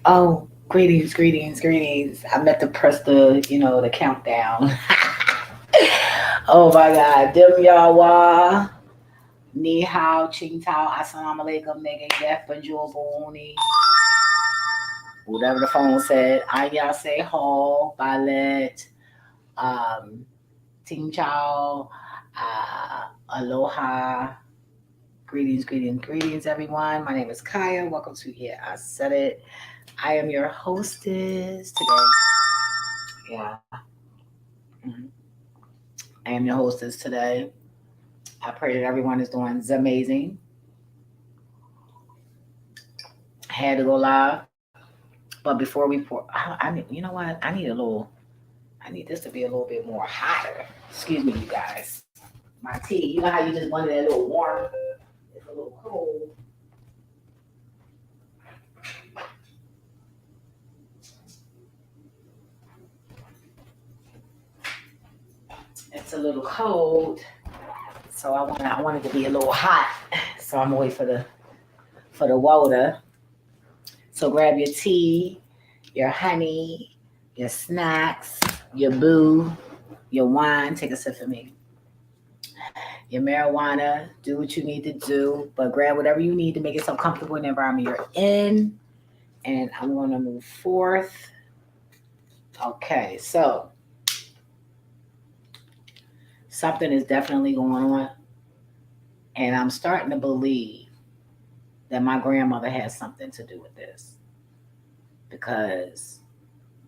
Oh, greetings, greetings, greetings. I meant to press the countdown. Oh my God. Dim Yawa. Ni hao, ching tao, assalamu alaikum, nigga, def, bonjour, booni. Whatever the phone said. Anya say ho, balet, um, ting chao, aloha. Greetings, greetings, greetings, everyone. My name is Kaya. Welcome to Yeah, I Said It. I am your hostess today. Yeah. Mhm. I am your hostess today. I pray that everyone is doing amazing. Had to go live, but before we pour, I need, you know what? I need this to be a little bit more hotter. Excuse me, you guys. My tea, you know how you just wanted that little warm? It's a little cold. It's a little cold, so I want it to be a little hot. So I'm gonna wait for the water. So grab your tea, your honey, your snacks, your boo, your wine. Take a sip for me. Your marijuana. Do what you need to do, but grab whatever you need to make yourself comfortable in the environment you're in. And I'm going to move forth. Okay, so something is definitely going on, and I'm starting to believe that my grandmother has something to do with this because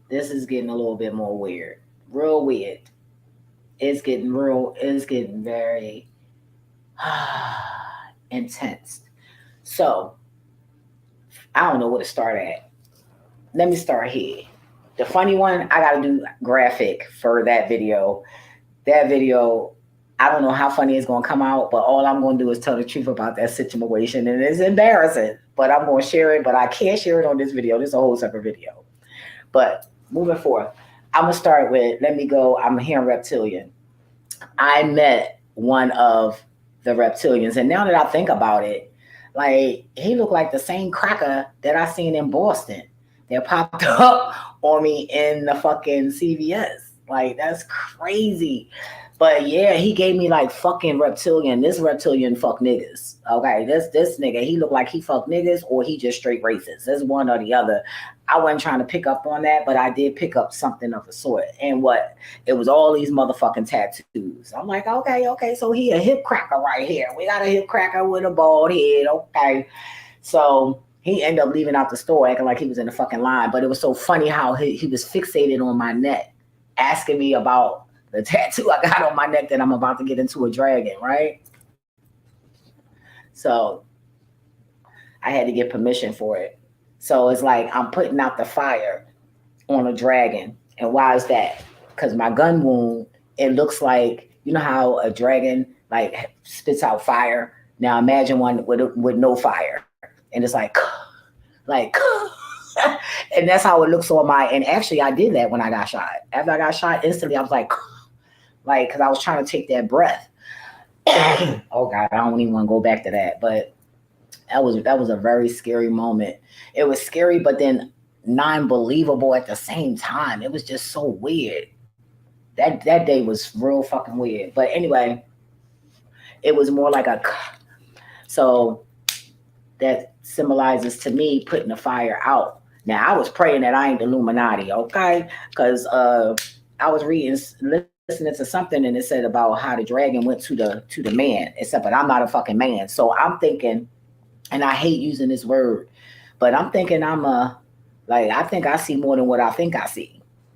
this is getting a little bit more weird, real weird. It's getting real. It's getting very intense. So I don't know where to start at. Let me start here. The funny one, I got to do graphic for that video. That video, I don't know how funny it's going to come out, but all I'm going to do is tell the truth about that situation. And it's embarrassing, but I'm going to share it, but I can't share it on this video. This is a whole separate video. But moving forward, I'm going to start with, let me go. I'm hearing reptilian. I met one of the reptilians, and now that I think about it, like he looked like the same cracker that I seen in Boston that popped up on me in the fucking CVS. Like that's crazy. But yeah, he gave me like fucking reptilian. This reptilian fuck niggas. Okay, this nigga, he looked like he fuck niggas or he just straight racist. There's one or the other. I wasn't trying to pick up on that, but I did pick up something of the sort. And what it was all these motherfucking tattoos. I'm like, okay, so he a hip cracker right here. We got a hip cracker with a bald head. Okay. So he ended up leaving out the store acting like he was in the fucking line. But it was so funny how he was fixated on my neck, asking me about the tattoo I got on my neck that I'm about to get into a dragon, right? So I had to get permission for it. So it's like I'm putting out the fire on a dragon. And why is that? Because my gun wound, it looks like, you know how a dragon like spits out fire. Now imagine one with no fire. And it's like, and that's how it looks on my, and actually I did that when I got shot. After I got shot, instantly I was like, because I was trying to take that breath. Oh God, I don't even want to go back to that. But that was a very scary moment. It was scary, but then non-believable at the same time. It was just so weird. That day was real fucking weird. But anyway, it was more like a so that symbolizes to me putting the fire out. Now I was praying that I ain't the Illuminati, okay? Because I was listening to something and it said about how the dragon went to the man. Except, but I'm not a fucking man, so I'm thinking, and I hate using this word, but I'm thinking I think I see more than what I think I see.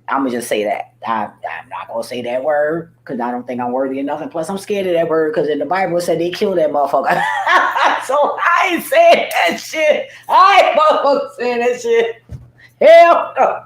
I'm gonna just say that. I'm not gonna say that word because I don't think I'm worthy enough, and plus I'm scared of that word because in the Bible it said they killed that motherfucker. So I ain't saying that shit. I ain't motherfucking saying that shit. Hell no.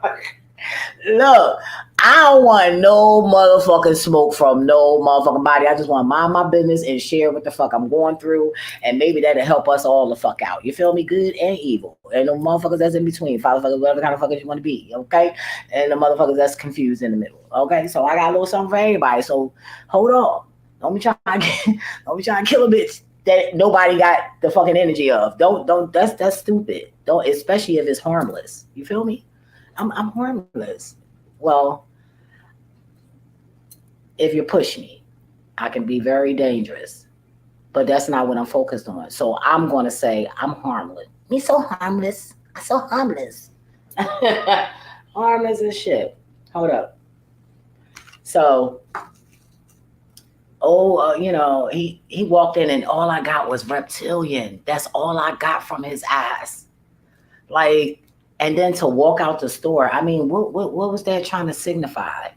Look, I don't want no motherfucking smoke from no motherfucking body. I just want to mind my business and share what the fuck I'm going through. And maybe that'll help us all the fuck out. You feel me? Good and evil. And the motherfuckers that's in between. Fatherfuckers, whatever kind of fuckers you want to be. Okay? And the motherfuckers that's confused in the middle. Okay? So I got a little something for everybody. So hold on. Don't be trying to kill a bitch that nobody got the fucking energy of. Don't that's stupid. Don't, especially if it's harmless. You feel me? I'm harmless. Well, if you push me, I can be very dangerous. But that's not what I'm focused on. So I'm gonna say I'm harmless. Me so harmless. I so harmless. Harmless as shit. Hold up. So, he walked in and all I got was reptilian. That's all I got from his eyes. Like, and then to walk out the store. I mean, what was that trying to signify?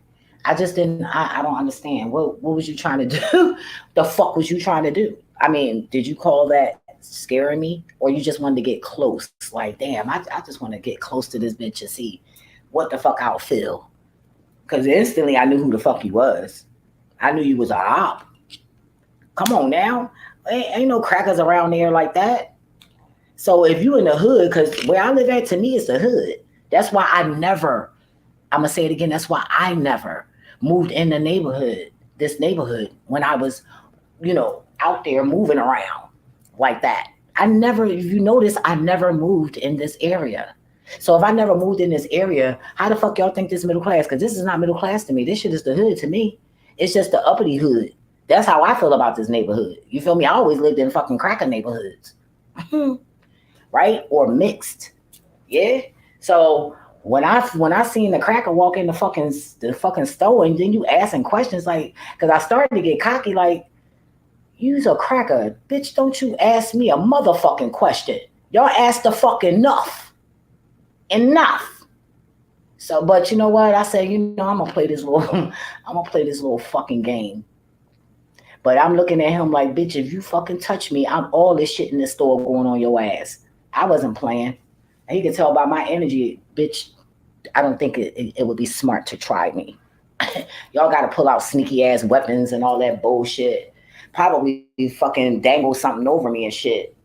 I just didn't. I don't understand. What was you trying to do? The fuck was you trying to do? I mean, did you call that scaring me, or you just wanted to get close? Like, damn, I just want to get close to this bitch and see what the fuck I'll feel. Because instantly I knew who the fuck he was. I knew you was a op. Come on now, ain't no crackers around there like that. So if you in the hood, because where I live at, to me, it's the hood. That's why I never. I'm gonna say it again. That's why I never moved in the neighborhood, this neighborhood, when I was, out there moving around like that. I never, if you notice, I never moved in this area. So if I never moved in this area, how the fuck y'all think this middle class? Because this is not middle class to me. This shit is the hood to me. It's just the uppity hood. That's how I feel about this neighborhood. You feel me? I always lived in fucking cracker neighborhoods, right? Or mixed. Yeah. So when I seen the cracker walk in the fucking store, and then you asking questions like, because I started to get cocky, like, you's a cracker, bitch. Don't you ask me a motherfucking question. Y'all ask the fuck enough. So, but you know what? I say, I'm gonna play this little, I'm gonna play this little fucking game. But I'm looking at him like, bitch, if you fucking touch me, I'm all this shit in this store going on your ass. I wasn't playing. And he can tell by my energy, bitch. I don't think it would be smart to try me. Y'all got to pull out sneaky ass weapons and all that bullshit. Probably fucking dangle something over me and shit.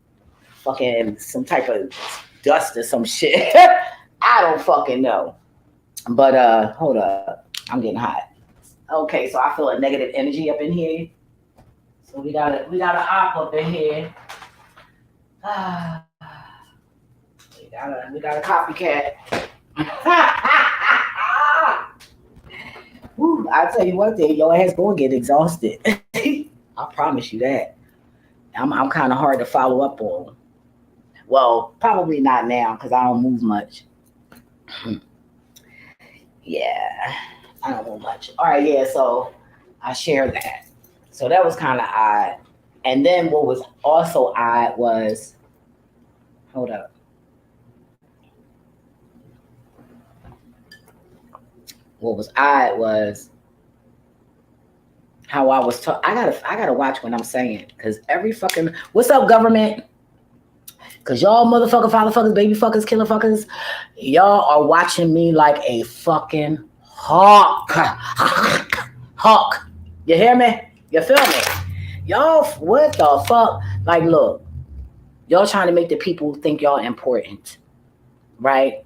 Fucking some type of dust or some shit. I don't fucking know. But hold up, I'm getting hot. Okay, so I feel a negative energy up in here. So we got an op up in here. Ah, we got a copycat. Woo, I tell you one thing, your ass gonna get exhausted. I promise you that. I'm kind of hard to follow up on. Well, probably not now because I don't move much. Yeah, I don't move much. All right, yeah. So I share that. So that was kind of odd. And then what was also odd was, hold up. What was odd was how I was taught. I gotta watch what I'm saying because every fucking what's up government? Because y'all motherfucker, father fuckers, baby fuckers, killer fuckers, y'all are watching me like a fucking hawk. Hawk. You hear me? You feel me? Y'all, what the fuck? Like, look, y'all trying to make the people think y'all important, right?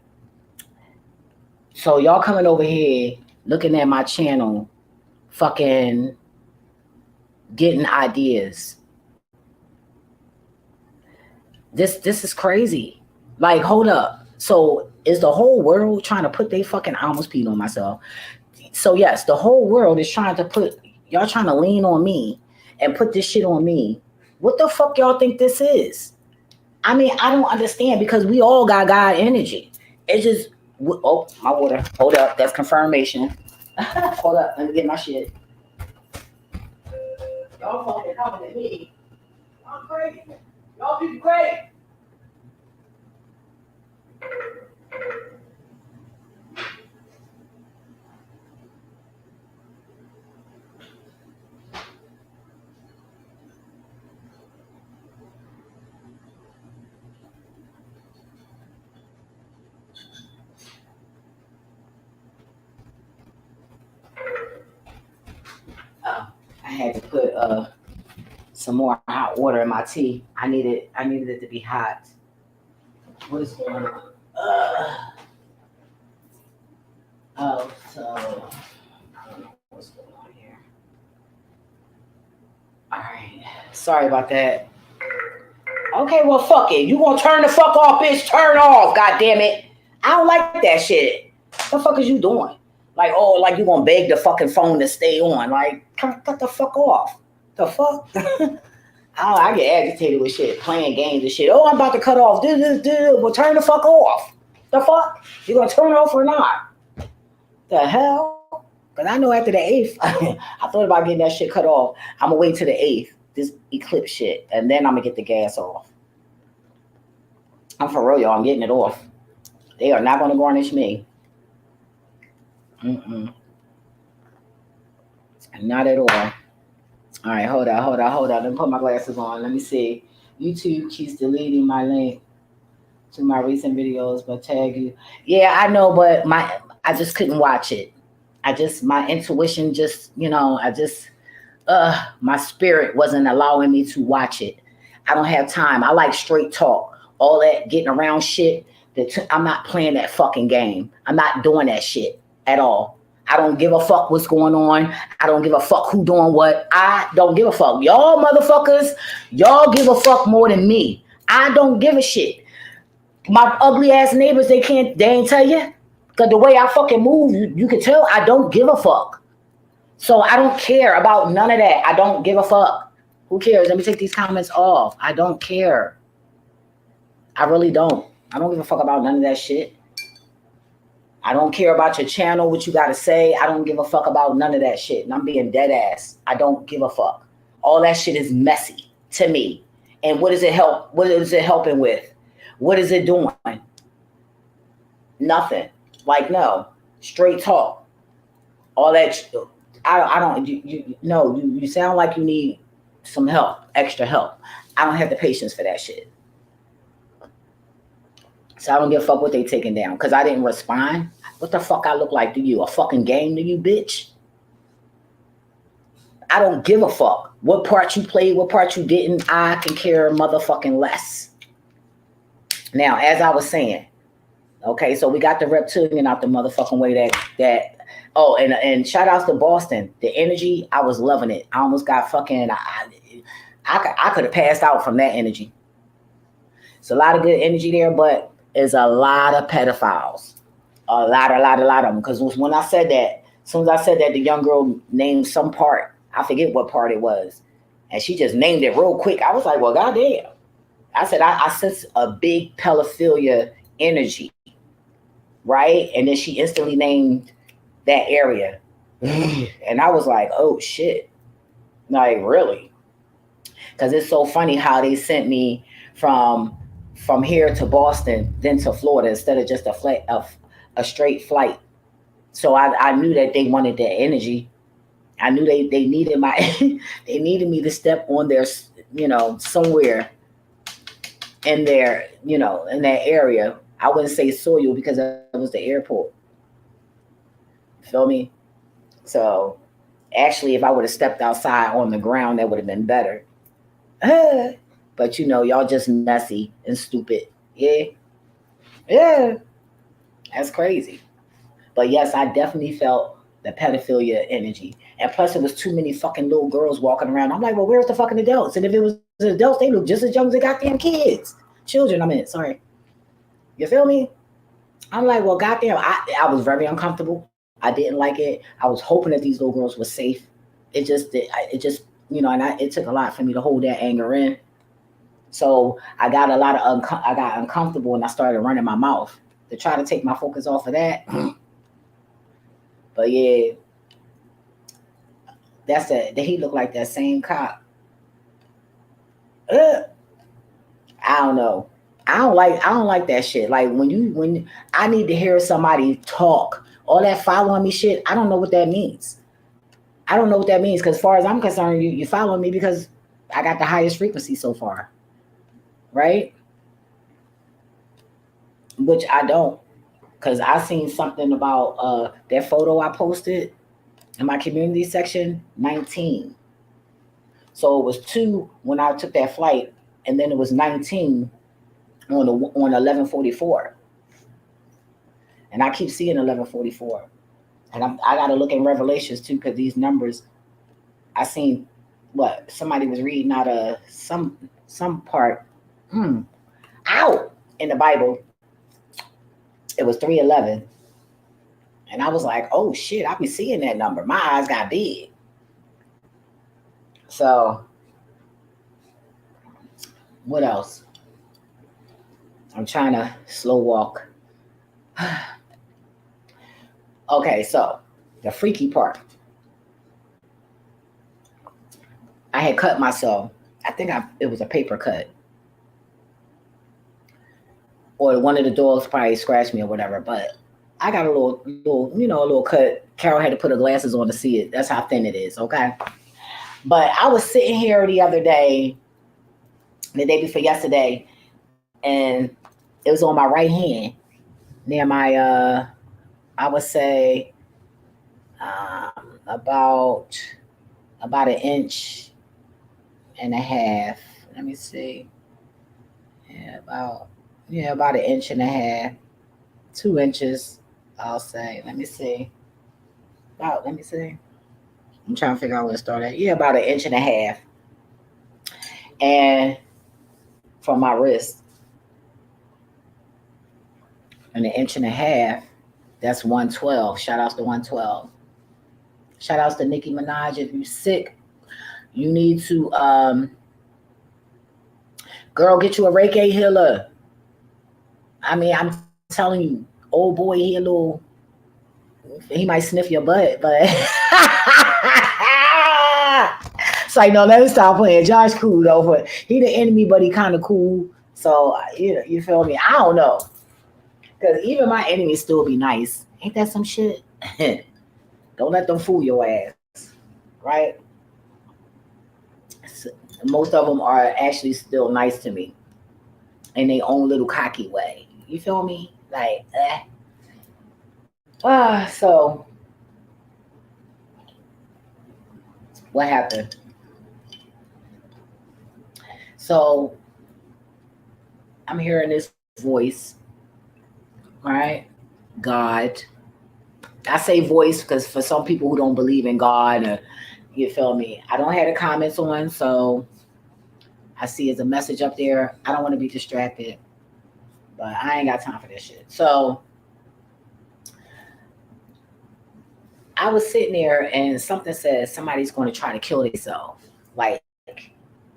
So y'all coming over here looking at my channel, fucking getting ideas. This is crazy. Like, hold up. So is the whole world trying to put they fucking I almost peed on myself. So yes, the whole world is trying to put y'all trying to lean on me and put this shit on me. What the fuck y'all think this is? I mean, I don't understand because we all got God energy. It's just oh my water. Hold up, that's confirmation. Hold up, let me get my shit. Y'all fucking coming at me. I'm crazy. Y'all people crazy. I had to put some more hot water in my tea. I needed it to be hot. What is going on? So I don't know what's going on here. All right, sorry about that. Okay, well, fuck it. You gonna turn the fuck off, bitch? Turn off, god damn it. I don't like that shit. What the fuck is you doing? Like, oh, like you gonna beg the fucking phone to stay on? Like, cut the fuck off. The fuck? I get agitated with shit, playing games and shit. Oh, I'm about to cut off. Well, turn the fuck off. The fuck? You gonna turn it off or not? The hell? Because I know after the eighth, I thought about getting that shit cut off. I'm gonna wait till the eighth, this eclipse shit, and then I'm gonna get the gas off. I'm for real, y'all. I'm getting it off. They are not gonna garnish me. Mm-mm. Not at all. All right, hold on. Let me put my glasses on. Let me see. YouTube keeps deleting my link to my recent videos, but tag you. Yeah, I know, but I just couldn't watch it. My intuition just, my spirit wasn't allowing me to watch it. I don't have time. I like straight talk. All that getting around shit. I'm not playing that fucking game. I'm not doing that shit at all. I don't give a fuck what's going on. I don't give a fuck who doing what. I don't give a fuck. Y'all motherfuckers, y'all give a fuck more than me. I don't give a shit. My ugly ass neighbors, they ain't tell you. Cause the way I fucking move, you can tell I don't give a fuck. So I don't care about none of that. I don't give a fuck. Who cares? Let me take these comments off. I don't care. I really don't. I don't give a fuck about none of that shit. I don't care about your channel, what you got to say. I don't give a fuck about none of that shit. And I'm being dead ass. I don't give a fuck. All that shit is messy to me. And what does it help? What is it helping with? What is it doing? Nothing. Like, no. Straight talk. All that. I don't. No. You sound like you need some help, extra help. I don't have the patience for that shit. So I don't give a fuck what they taking down because I didn't respond. What the fuck I look like to you? A fucking game to you, bitch? I don't give a fuck. What part you played, what part you didn't, I can care motherfucking less. Now, as I was saying, okay, so we got the reptilian out the motherfucking way oh, and shout outs to Boston. The energy, I was loving it. I almost got fucking, I could have passed out from that energy. It's a lot of good energy there, but there's a lot of pedophiles. A lot of them. Because when I said that, as soon as I said that, the young girl named some part. I forget what part it was. And she just named it real quick. I was like, well, goddamn. I said, I sense a big pedophilia energy, right? And then she instantly named that area. And I was like, oh, shit. Like, really? Because it's so funny how they sent me from here to Boston, then to Florida, instead of just a straight flight. So I knew that they wanted that energy. I knew they needed they needed me to step on their, somewhere in their, in that area. I wouldn't say soil because that was the airport. Feel me? So actually, if I would have stepped outside on the ground, that would have been better. But y'all just messy and stupid. Yeah. Yeah. That's crazy. But yes, I definitely felt the pedophilia energy. And plus, it was too many fucking little girls walking around. I'm like, well, where's the fucking adults? And if it was adults, they look just as young as the goddamn kids. Children, sorry. You feel me? I'm like, well, goddamn, I was very uncomfortable. I didn't like it. I was hoping that these little girls were safe. It just, it took a lot for me to hold that anger in. So I got I got uncomfortable and I started running my mouth to try to take my focus off of that. But yeah, he looked like that same cop. I don't know. I don't like that shit. Like when I need to hear somebody talk, all that following me shit, I don't know what that means. I don't know what that means because as far as I'm concerned, you following me because I got the highest frequency so far. Right? Which I don't. Because I seen something about that photo I posted in my community section, 19. So it was 2 when I took that flight, and then it was 19 on 1144. And I keep seeing 1144. And I got to look in Revelations too, because these numbers, I seen what somebody was reading out of some part Out in the Bible, it was 311. And I was like, oh shit, I be seeing that number. My eyes got big. So what else? I'm trying to slow walk. Okay, so the freaky part. I had cut myself. I think it was a paper cut. Or one of the dogs probably scratched me or whatever. But I got a a little cut. Carol had to put her glasses on to see it. That's how thin it is, okay? But I was sitting here the day before yesterday, and it was on my right hand near my I would say about an inch and a half. Let me see. Yeah, about an inch and a half, 2 inches, I'll say. Let me see. Let me see. I'm trying to figure out where to start at. Yeah, about an inch and a half. And from my wrist, and an inch and a half, that's 112. Shout outs to 112. Shout outs to Nicki Minaj. If you sick, you need to girl, get you a Reiki healer. I mean, I'm telling you, old boy, he might sniff your butt, but it's like, no, let me stop playing. Josh cool though, but he the enemy, but he kind of cool. So you feel me? I don't know, because even my enemies still be nice. Ain't that some shit? Don't let them fool your ass, right? S- Most of them are actually still nice to me in their own little cocky way. You feel me? Like, so what happened? So I'm hearing this voice, right? God. I say voice because for some people who don't believe in God, you feel me? I don't have the comments on, so I see it's a message up there. I don't want to be distracted, but I ain't got time for this shit. So I was sitting there and something said somebody's going to try to kill themselves, like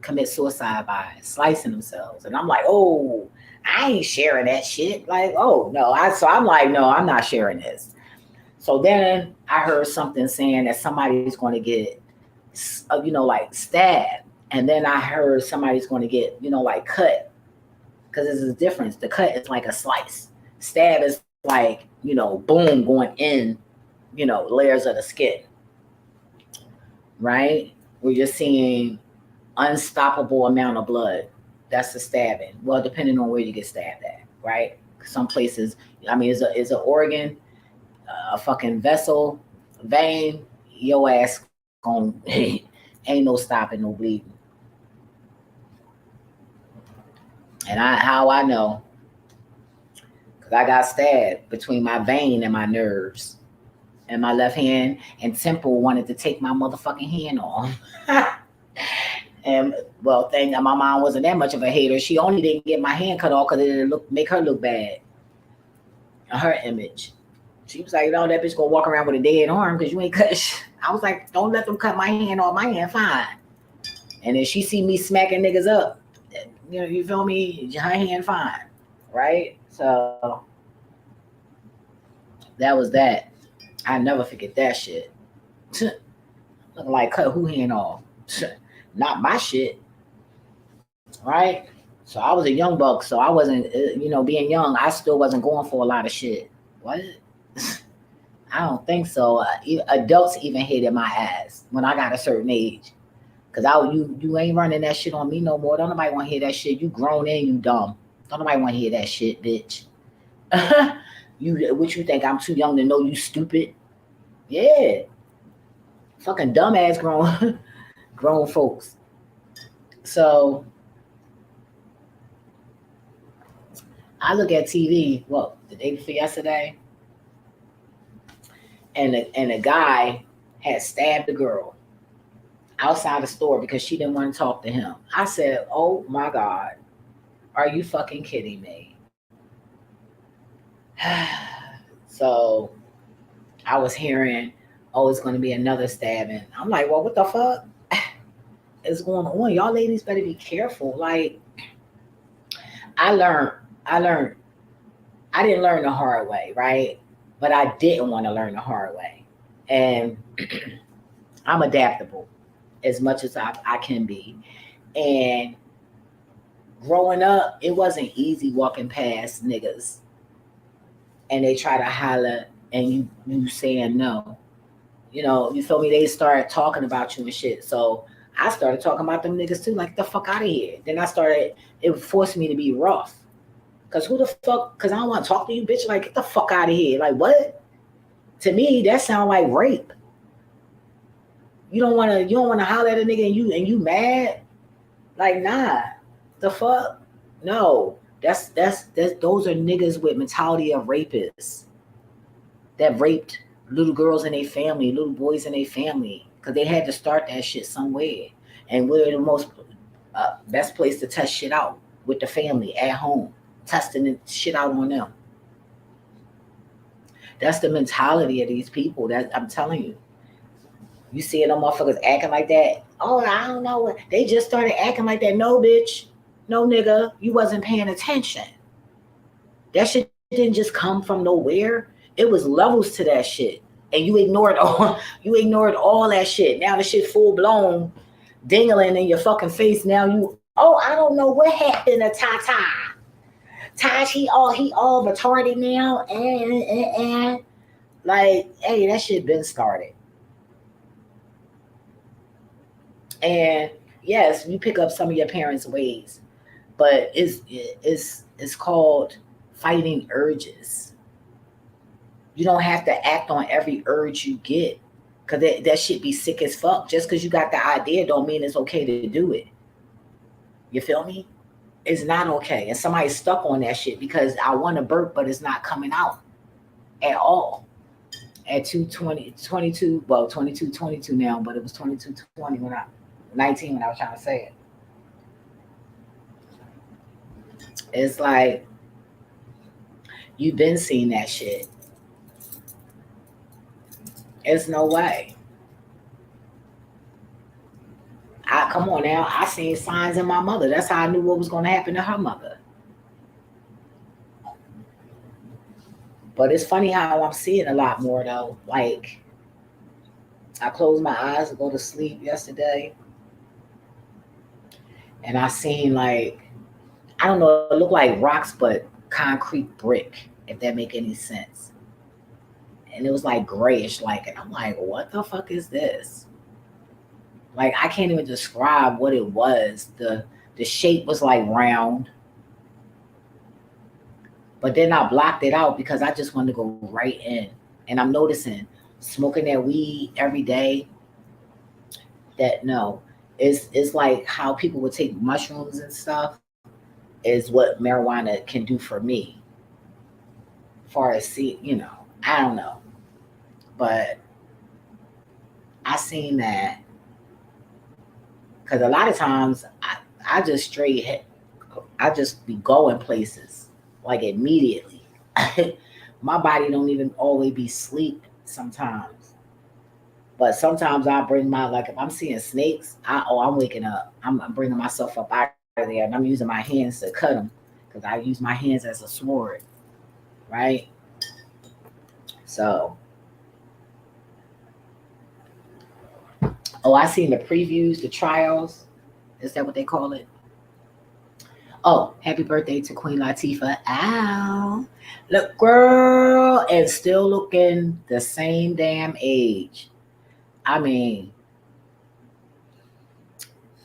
commit suicide by slicing themselves. And I'm like, oh, I ain't sharing that shit. Like, oh no. So I'm like, no, I'm not sharing this. So then I heard something saying that somebody's going to get, like stabbed. And then I heard somebody's going to get, like cut. Because there's a difference. The cut is like a slice. Stab is like, boom, going in, layers of the skin, right? Where you're seeing unstoppable amount of blood. That's the stabbing. Well, depending on where you get stabbed at, right? Some places, I mean, is an organ, a fucking vessel, vein, your ass going ain't no stopping, no bleeding. And how I know, because I got stabbed between my vein and my nerves. And my left hand and temple wanted to take my motherfucking hand off. And well, thank God my mom wasn't that much of a hater. She only didn't get my hand cut off because it didn't make her look bad. Her image. She was like, no, that bitch gonna walk around with a dead arm because you ain't cut. I was like, don't let them cut my hand off. My hand fine. And then she see me smacking niggas up. You feel me? Her hand fine, right? So that was that. I never forget that shit. Looking like cut who hand off? Not my shit, right? So I was a young buck, so I wasn't, being young, I still wasn't going for a lot of shit. What? I don't think so. Adults even hated my ass when I got a certain age. Cause you ain't running that shit on me no more. Don't nobody want to hear that shit. You grown and you dumb. Don't nobody want to hear that shit, bitch. What you think? I'm too young to know you stupid? Yeah, fucking dumbass grown grown folks. So I look at TV. Well, the day before yesterday, and a guy had stabbed a girl outside the store because she didn't want to talk to him. I said, "Oh my god!" Are you fucking kidding me? So I was hearing, oh, it's going to be another stabbing. I'm like, well, what the fuck is going on? Y'all ladies better be careful. Like, I learned, I learned, I didn't learn the hard way, right? But I didn't want to learn the hard way. And I'm adaptable as much as I can be. And growing up, it wasn't easy walking past niggas and they try to holler and you saying no. You know, you feel me? They start talking about you and shit. So I started talking about them niggas too, like the fuck out of here. Then I started, it forced me to be rough. Cause who the fuck? Cause I don't want to talk to you, bitch. Like get the fuck out of here. Like what? To me, that sound like rape. You don't wanna holler at a nigga and you mad? Like nah. The fuck? No. That's those are niggas with mentality of rapists that raped little girls in their family, little boys in their family, because they had to start that shit somewhere. And we're the most best place to test shit out with the family at home, testing the shit out on them. That's the mentality of these people. That I'm telling you. You see them motherfuckers acting like that. Oh, I don't know what they just started acting like that. No, bitch. No, nigga. You wasn't paying attention. That shit didn't just come from nowhere. It was levels to that shit. And you ignored all you ignored all that shit. Now the shit full blown dingling in your fucking face. Now you I don't know what happened to Tata. Taj, he all retarded now and like, hey, that shit been started. And yes, you pick up some of your parents' ways, but it's called fighting urges. You don't have to act on every urge you get. Cause that shit be sick as fuck. Just cause you got the idea don't mean it's okay to do it. You feel me? It's not okay. And somebody's stuck on that shit because I want to burp, but it's not coming out at all. At 220, 22, well, 22, 22 now, but it was 22, 20 when 19 when I was trying to say it. It's like, you've been seeing that shit. It's no way. Come on now. I seen signs in my mother. That's how I knew what was going to happen to her mother. But it's funny how I'm seeing a lot more though. Like I closed my eyes to go to sleep yesterday, and I seen like I don't know. It looked like rocks, but concrete brick. If that make any sense. And it was like grayish, like, and I'm like, what the fuck is this? Like I can't even describe what it was. The shape was like round, but then I blocked it out because I just wanted to go right in. And I'm noticing smoking that weed every day. That no, it's like how people would take mushrooms and stuff. Is what marijuana can do for me. Far as see, I don't know, but I seen that because a lot of times I just I just be going places like immediately. My body don't even always be sleep sometimes. But sometimes I bring my like if I'm seeing snakes, I'm waking up. I'm bringing myself up out of there, and I'm using my hands to cut them because I use my hands as a sword, right? So, I seen the previews, the trials. Is that what they call it? Oh, happy birthday to Queen Latifah. Ow. Look, girl, and still looking the same damn age. I mean,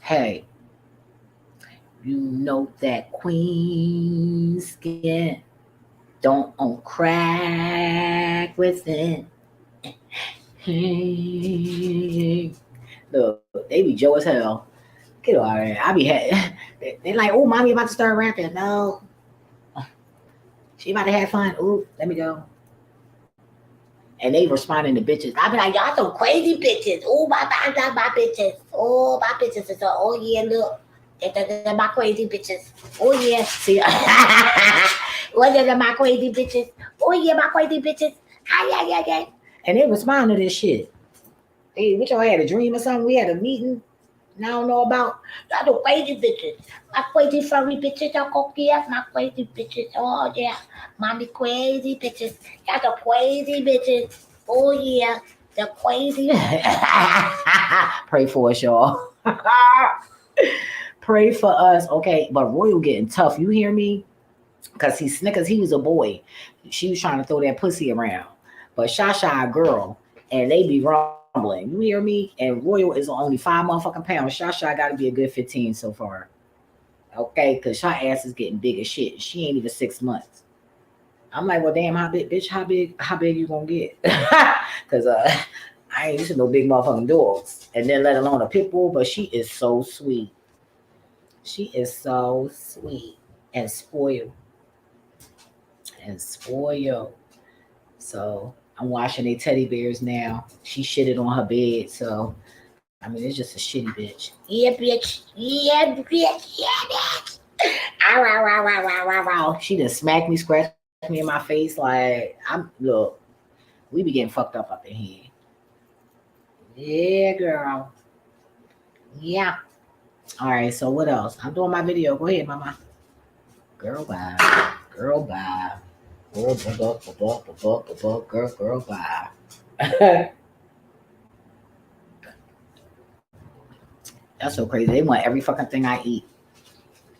hey, you know that queen skin don't on crack within. Look, they be Joe as hell. Get out of there. I be they like, oh, mommy about to start rapping. No, she about to have fun. Ooh, let me go. And they responding to bitches. I be like, y'all some crazy bitches. Oh, my bitches. Oh, my bitches is oh yeah, look. They're my crazy bitches. Oh yeah. See, what are my crazy bitches? Oh yeah, my crazy bitches. Hi, yeah, yeah, yeah. And they respond to this shit. Hey, what y'all had a dream or something? We had a meeting. And I don't know about. Y'all the crazy bitches. My crazy furry bitches. Y'all go get my crazy bitches. Oh yeah, mommy crazy bitches. Y'all the crazy bitches. Oh yeah, the crazy. Pray for us, y'all. Pray for us, okay? But Royal getting tough. You hear me? Because he Snickers, he was a boy. She was trying to throw that pussy around. But Shasha a girl, and they be rumbling. You hear me? And Royal is only 5 motherfucking pounds. Shasha got to be a good 15 so far. Okay, because her ass is getting big as shit. She ain't even 6 months. I'm like, well, damn, how big, bitch? How big you gonna get? Because I ain't used to no big motherfucking dogs, and then let alone a pit bull. But she is so sweet. She is so sweet and spoiled. So I'm washing their teddy bears now. She shitted on her bed, so I mean it's just a shitty bitch. Yeah, bitch. Yeah, bitch. Yeah, bitch. Ow, ow, ow, ow, ow, ow, ow. She just smacked me, scratched me in my face. Like I'm look, we be getting fucked up in here. Yeah, girl. Yeah. All right. So what else? I'm doing my video. Go ahead, mama. Girl, bye. Girl, bye. Girl, girl, bye. That's so crazy. They want every fucking thing I eat.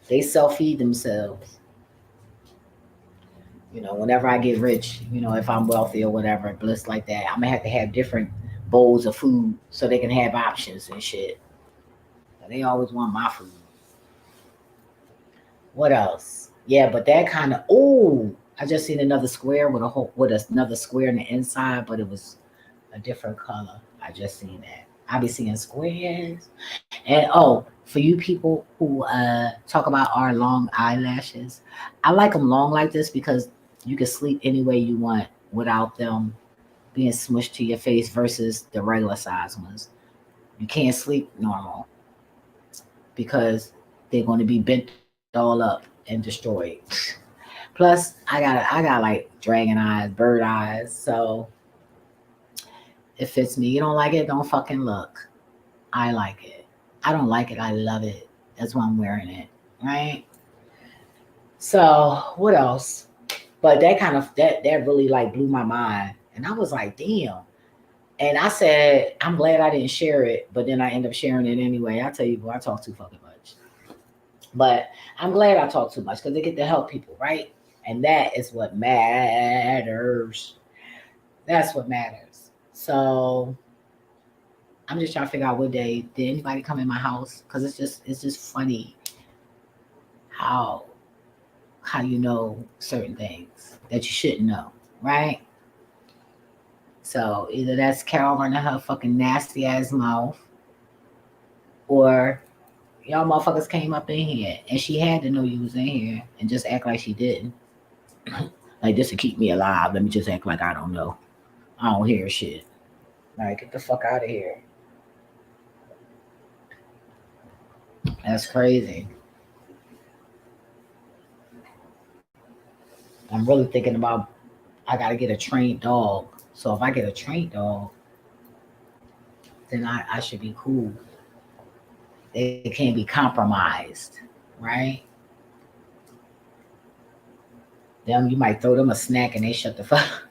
They self feed themselves. Whenever I get rich, if I'm wealthy or whatever, bliss like that, I'm gonna have to have different bowls of food so they can have options and shit. But they always want my food. What else? Yeah, but that kind of I just seen another square with a whole with another square in the inside, but it was a different color. I just seen that. I be seeing squares. And for you people who talk about our long eyelashes, I like them long like this because you can sleep any way you want without them being smushed to your face versus the regular size ones. You can't sleep normal because they're going to be bent all up and destroyed. Plus, I got like dragon eyes, bird eyes, so it fits me. You don't like it, don't fucking look. I like it. I don't like it, I love it. That's why I'm wearing it, right? So what else? But that kind of that really like blew my mind, and I was like, damn. And I said, I'm glad I didn't share it, but then I end up sharing it anyway. I tell you, boy, I talk too fucking much. But I'm glad I talk too much because they get to help people, right? And that is what matters. That's what matters. So I'm just trying to figure out what day did anybody come in my house because it's just funny how you know certain things that you shouldn't know, right? So either that's Carol running her fucking nasty ass mouth, or y'all motherfuckers came up in here and she had to know you was in here and just act like she didn't. Like this to keep me alive. Let me just act like I don't know. I don't hear shit. Like get the fuck out of here. That's crazy. I'm really thinking about I gotta get a trained dog. So if I get a trained dog, then I should be cool. They can't be compromised, right? Them you might throw them a snack and they shut the fuck.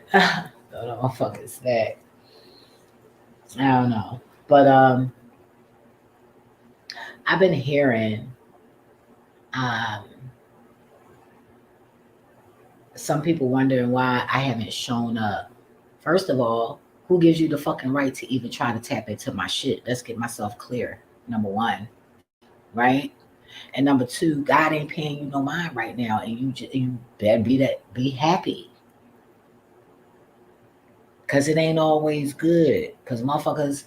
Throw them a fucking snack. I don't know, but I've been hearing um, some people wondering why I haven't shown up. First of all, who gives you the fucking right to even try to tap into my shit? Let's get myself clear. Number one, right? And number two, God ain't paying you no mind right now, and you better be happy, cause it ain't always good. Cause motherfuckers,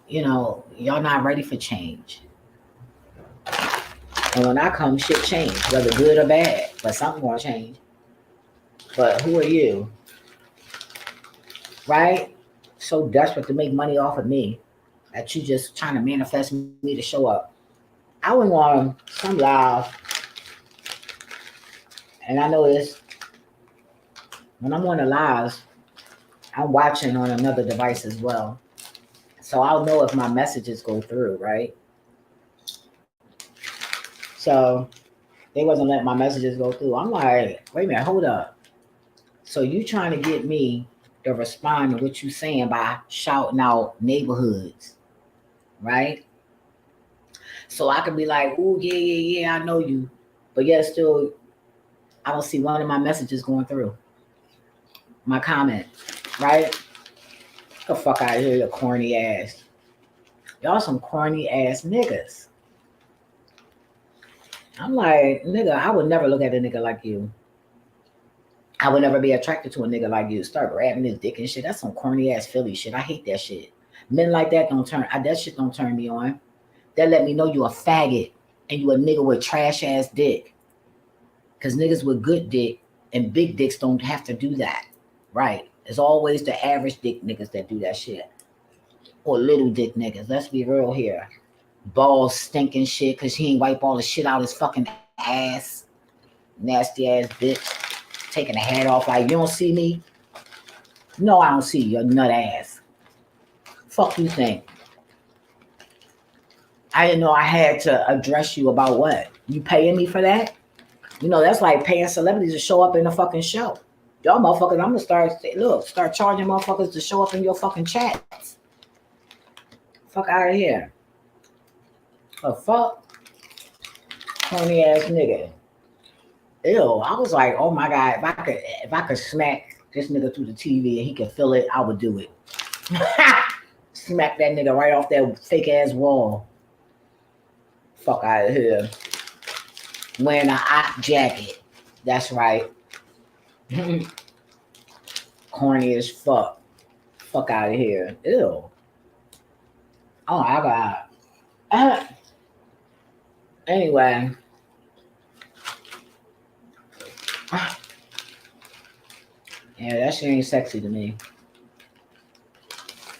y'all not ready for change. And when I come, shit change, whether good or bad. But something gonna change. But who are you, right? So desperate to make money off of me that you just trying to manifest me to show up. I went on some live, and I noticed when I'm on the lives, I'm watching on another device as well. So I'll know if my messages go through, right? So they wasn't letting my messages go through. I'm like, wait a minute, hold up. So you trying to get me to respond to what you saying by shouting out neighborhoods, right? So I could be like, "Ooh, yeah, yeah, yeah, I know you," but yet still, I don't see one of my messages going through my comment, right? Get the fuck out of here, you corny ass. Y'all some corny ass niggas. I'm like, nigga, I would never look at a nigga like you. I would never be attracted to a nigga like you. Start grabbing his dick and shit. That's some corny ass Philly shit. I hate that shit. Men like that don't turn. That shit don't turn me on. That let me know you a faggot and you a nigga with trash ass dick. Cause niggas with good dick and big dicks don't have to do that, right? It's always the average dick niggas that do that shit, or little dick niggas. Let's be real here. Balls stinking shit because he ain't wipe all the shit out his fucking ass. Nasty ass bitch. Taking the hat off like you don't see me. No, I don't see you, your nut ass. Fuck you think? I didn't know I had to address you about what? You paying me for that? You know, that's like paying celebrities to show up in a fucking show. Y'all motherfuckers, I'm gonna start charging motherfuckers to show up in your fucking chats. Fuck out of here. The fuck? Corny ass nigga. Ew. I was like, oh my god, if I could smack this nigga through the TV and he could feel it, I would do it. Smack that nigga right off that fake ass wall. Fuck out of here. Wearing a hot jacket. That's right. Corny as fuck. Fuck out of here. Ew. Oh my god. Anyway. Yeah, that shit ain't sexy to me.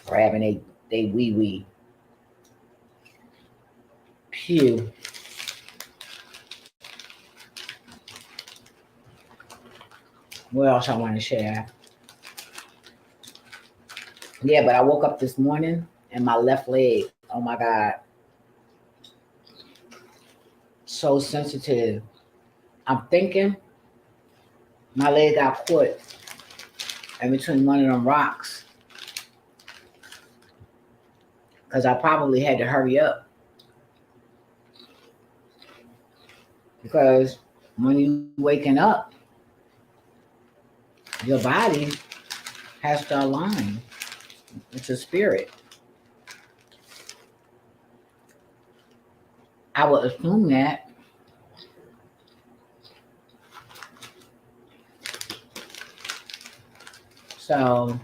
Grabbing they wee wee. Pew. What else I want to share? Yeah, but I woke up this morning and my left leg, oh my God, so sensitive. I'm thinking my leg got caught in between one of them rocks because I probably had to hurry up because when you waking up, your body has to align with your spirit. I would assume that. So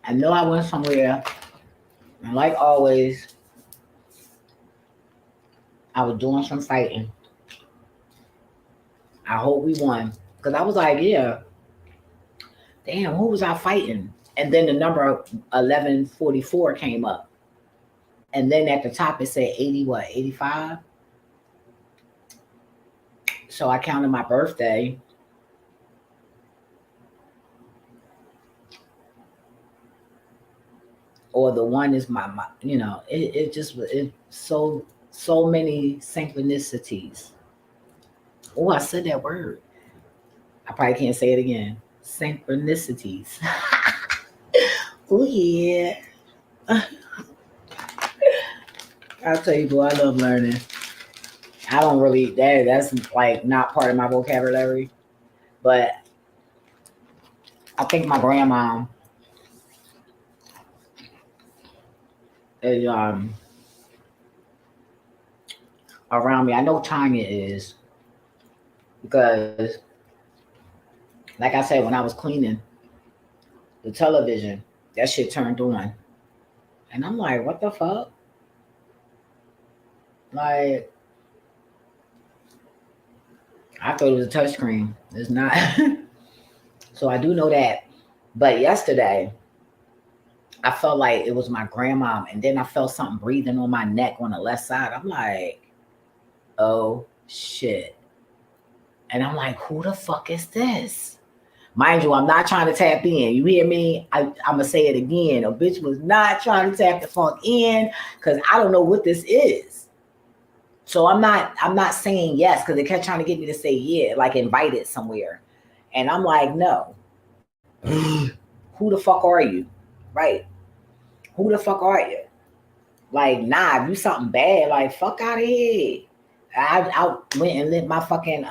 I know I went somewhere, and like always, I was doing some fighting. I hope we won because I was like, yeah, damn, who was I fighting? And then the number 1144 came up, and then at the top it said 80, what, 85. So I counted my birthday. Or the one is my it just it so many synchronicities. Oh, I said that word. I probably can't say it again. Synchronicities. Oh yeah. I'll tell you, boy, I love learning. I don't really that's like not part of my vocabulary, but I think my grandma is around me. I know Tanya is because, like I said, when I was cleaning the television, that shit turned on, and I'm like, what the fuck? Like, I thought it was a touchscreen. It's not. So I do know that. But yesterday, I felt like it was my grandma, and then I felt something breathing on my neck on the left side. I'm like, oh shit. And I'm like, who the fuck is this? Mind you, I'm not trying to tap in. You hear me? I'm gonna say it again. A bitch was not trying to tap the fuck in because I don't know what this is. So I'm not saying yes because they kept trying to get me to say yeah, like invited somewhere. And I'm like, no. Who the fuck are you? Right. Who the fuck are you? Like, nah, if you something bad, like fuck out of here. I went and lit my fucking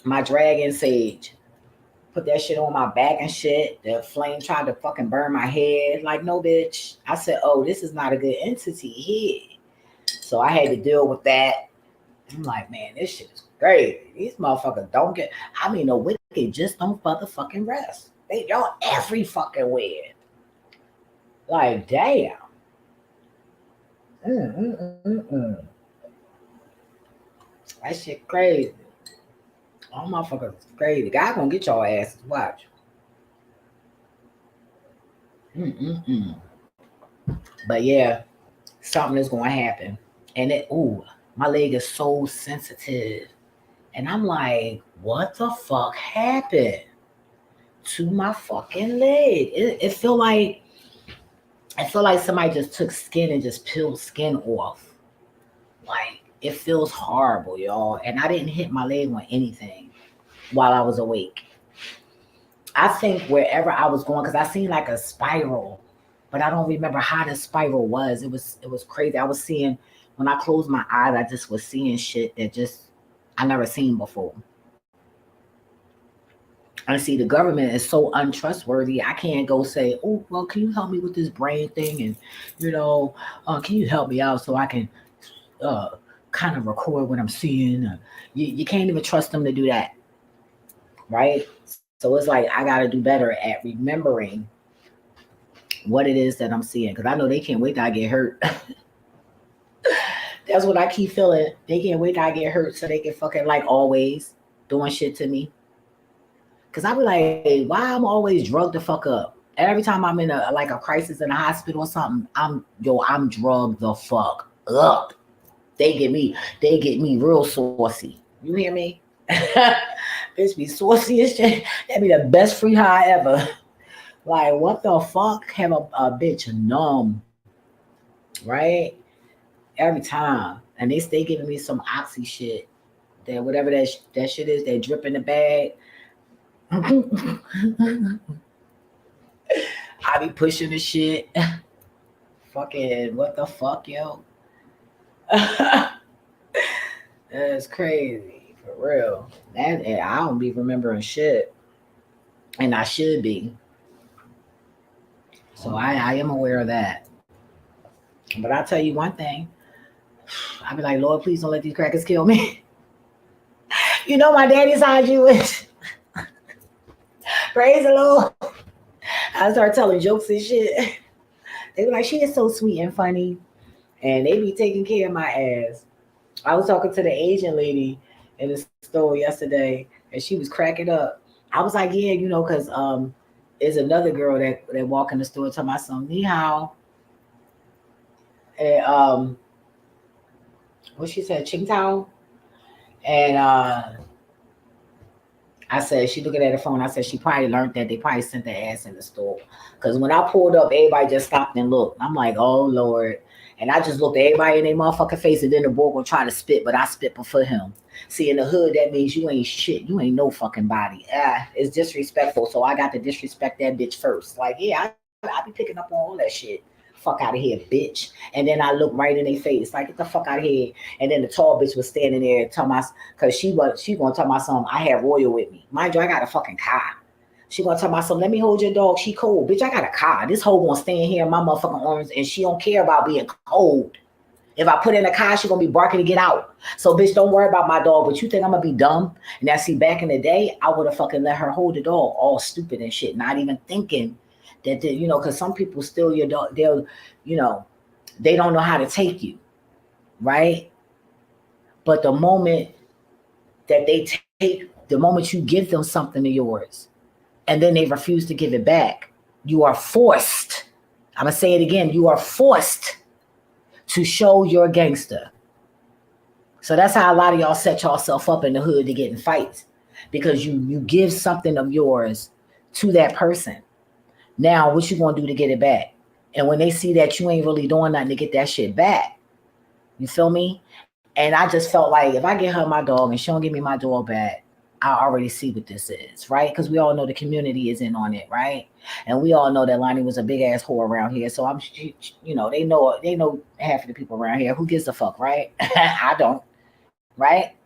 my dragon sage. Put that shit on my back and shit. The flame tried to fucking burn my head. Like, no, bitch. I said, oh, this is not a good entity here. So I had to deal with that. I'm like, man, this shit is crazy. These motherfuckers don't get. I mean, the wicked just don't motherfucking rest. Y'all every fucking where. Like, damn. Mm, mm, mm, mm. That shit crazy. All motherfuckers crazy. God gonna get your asses. Watch. Mm-mm-mm. But yeah, something is gonna happen. And it, ooh, my leg is so sensitive. And I'm like, what the fuck happened to my fucking leg? It feel like somebody just took skin and just peeled skin off. Like it feels horrible, y'all. And I didn't hit my leg on anything while I was awake. I think wherever I was going, because I seen like a spiral, but I don't remember how the spiral was. It was crazy. I was seeing when I closed my eyes, I just was seeing shit that just I never seen before. I see the government is so untrustworthy. I can't go say, "Oh, well, can you help me with this brain thing?" And you know, can you help me out so I can uh, kind of record what I'm seeing? You can't even trust them to do that, right? So it's like I got to do better at remembering what it is that I'm seeing because I know they can't wait till I get hurt. That's what I keep feeling. They can't wait till I get hurt so they can fucking like always doing shit to me. Cause I be like, why I'm always drugged the fuck up? Every time I'm in a like a crisis in a hospital or something, I'm drugged the fuck up. They get me real saucy. You hear me? Bitch be saucy as shit. That be the best free high ever. Like what the fuck? Have a bitch numb, right? Every time. And they stay giving me some oxy shit. That whatever that shit is, they drip in the bag. I be pushing the shit. Fucking what the fuck, yo? That's crazy for real. That and I don't be remembering shit, and I should be. So I am aware of that. But I tell you one thing, I be like, Lord, please don't let these crackers kill me. You know my daddy's how Jewish. Praise the Lord. I start telling jokes and shit. They be like, she is so sweet and funny, and they be taking care of my ass. I was talking to the Asian lady in the store yesterday, and she was cracking up. I was like, yeah, because there's another girl that walk in the store to my son, ni hao, and what she said, ching tao, and I said she looking at her phone. I said she probably learned that they probably sent their ass in the store. Cause when I pulled up, everybody just stopped and looked. I'm like, oh Lord. And I just looked at everybody in their motherfucking face, and then the boy gonna try to spit, but I spit before him. See, in the hood, that means you ain't shit. You ain't no fucking body. It's disrespectful. So I got to disrespect that bitch first. Like, yeah, I be picking up on all that shit. Fuck out of here, bitch. And then I look right in their face, like, get the fuck out of here. And then the tall bitch was standing there telling my, cause she gonna tell my son, I have Royal with me. Mind you, I got a fucking car. She gonna tell my son, let me hold your dog. She cold. Bitch, I got a car. This hoe gonna stand here in my motherfucking arms and she don't care about being cold. If I put her in a car, she gonna be barking to get out. So bitch, don't worry about my dog. But you think I'm gonna be dumb? And now see, back in the day, I would have fucking let her hold the dog, all stupid and shit, not even thinking that because some people steal your dog. You know, they don't know how to take you, right? But the moment you give them something of yours, and then they refuse to give it back, You are forced. I'm going to say it again. You are forced to show your gangster. So that's how a lot of y'all set yourself up in the hood to get in fights, because you give something of yours to that person. Now, what you gonna do to get it back? And when they see that you ain't really doing nothing to get that shit back, you feel me? And I just felt like if I get her my dog and she don't give me my dog back, I already see what this is, right? Because we all know the community is in on it, right? And we all know that Lonnie was a big ass whore around here. So they know half of the people around here. Who gives a fuck, right? I don't, right?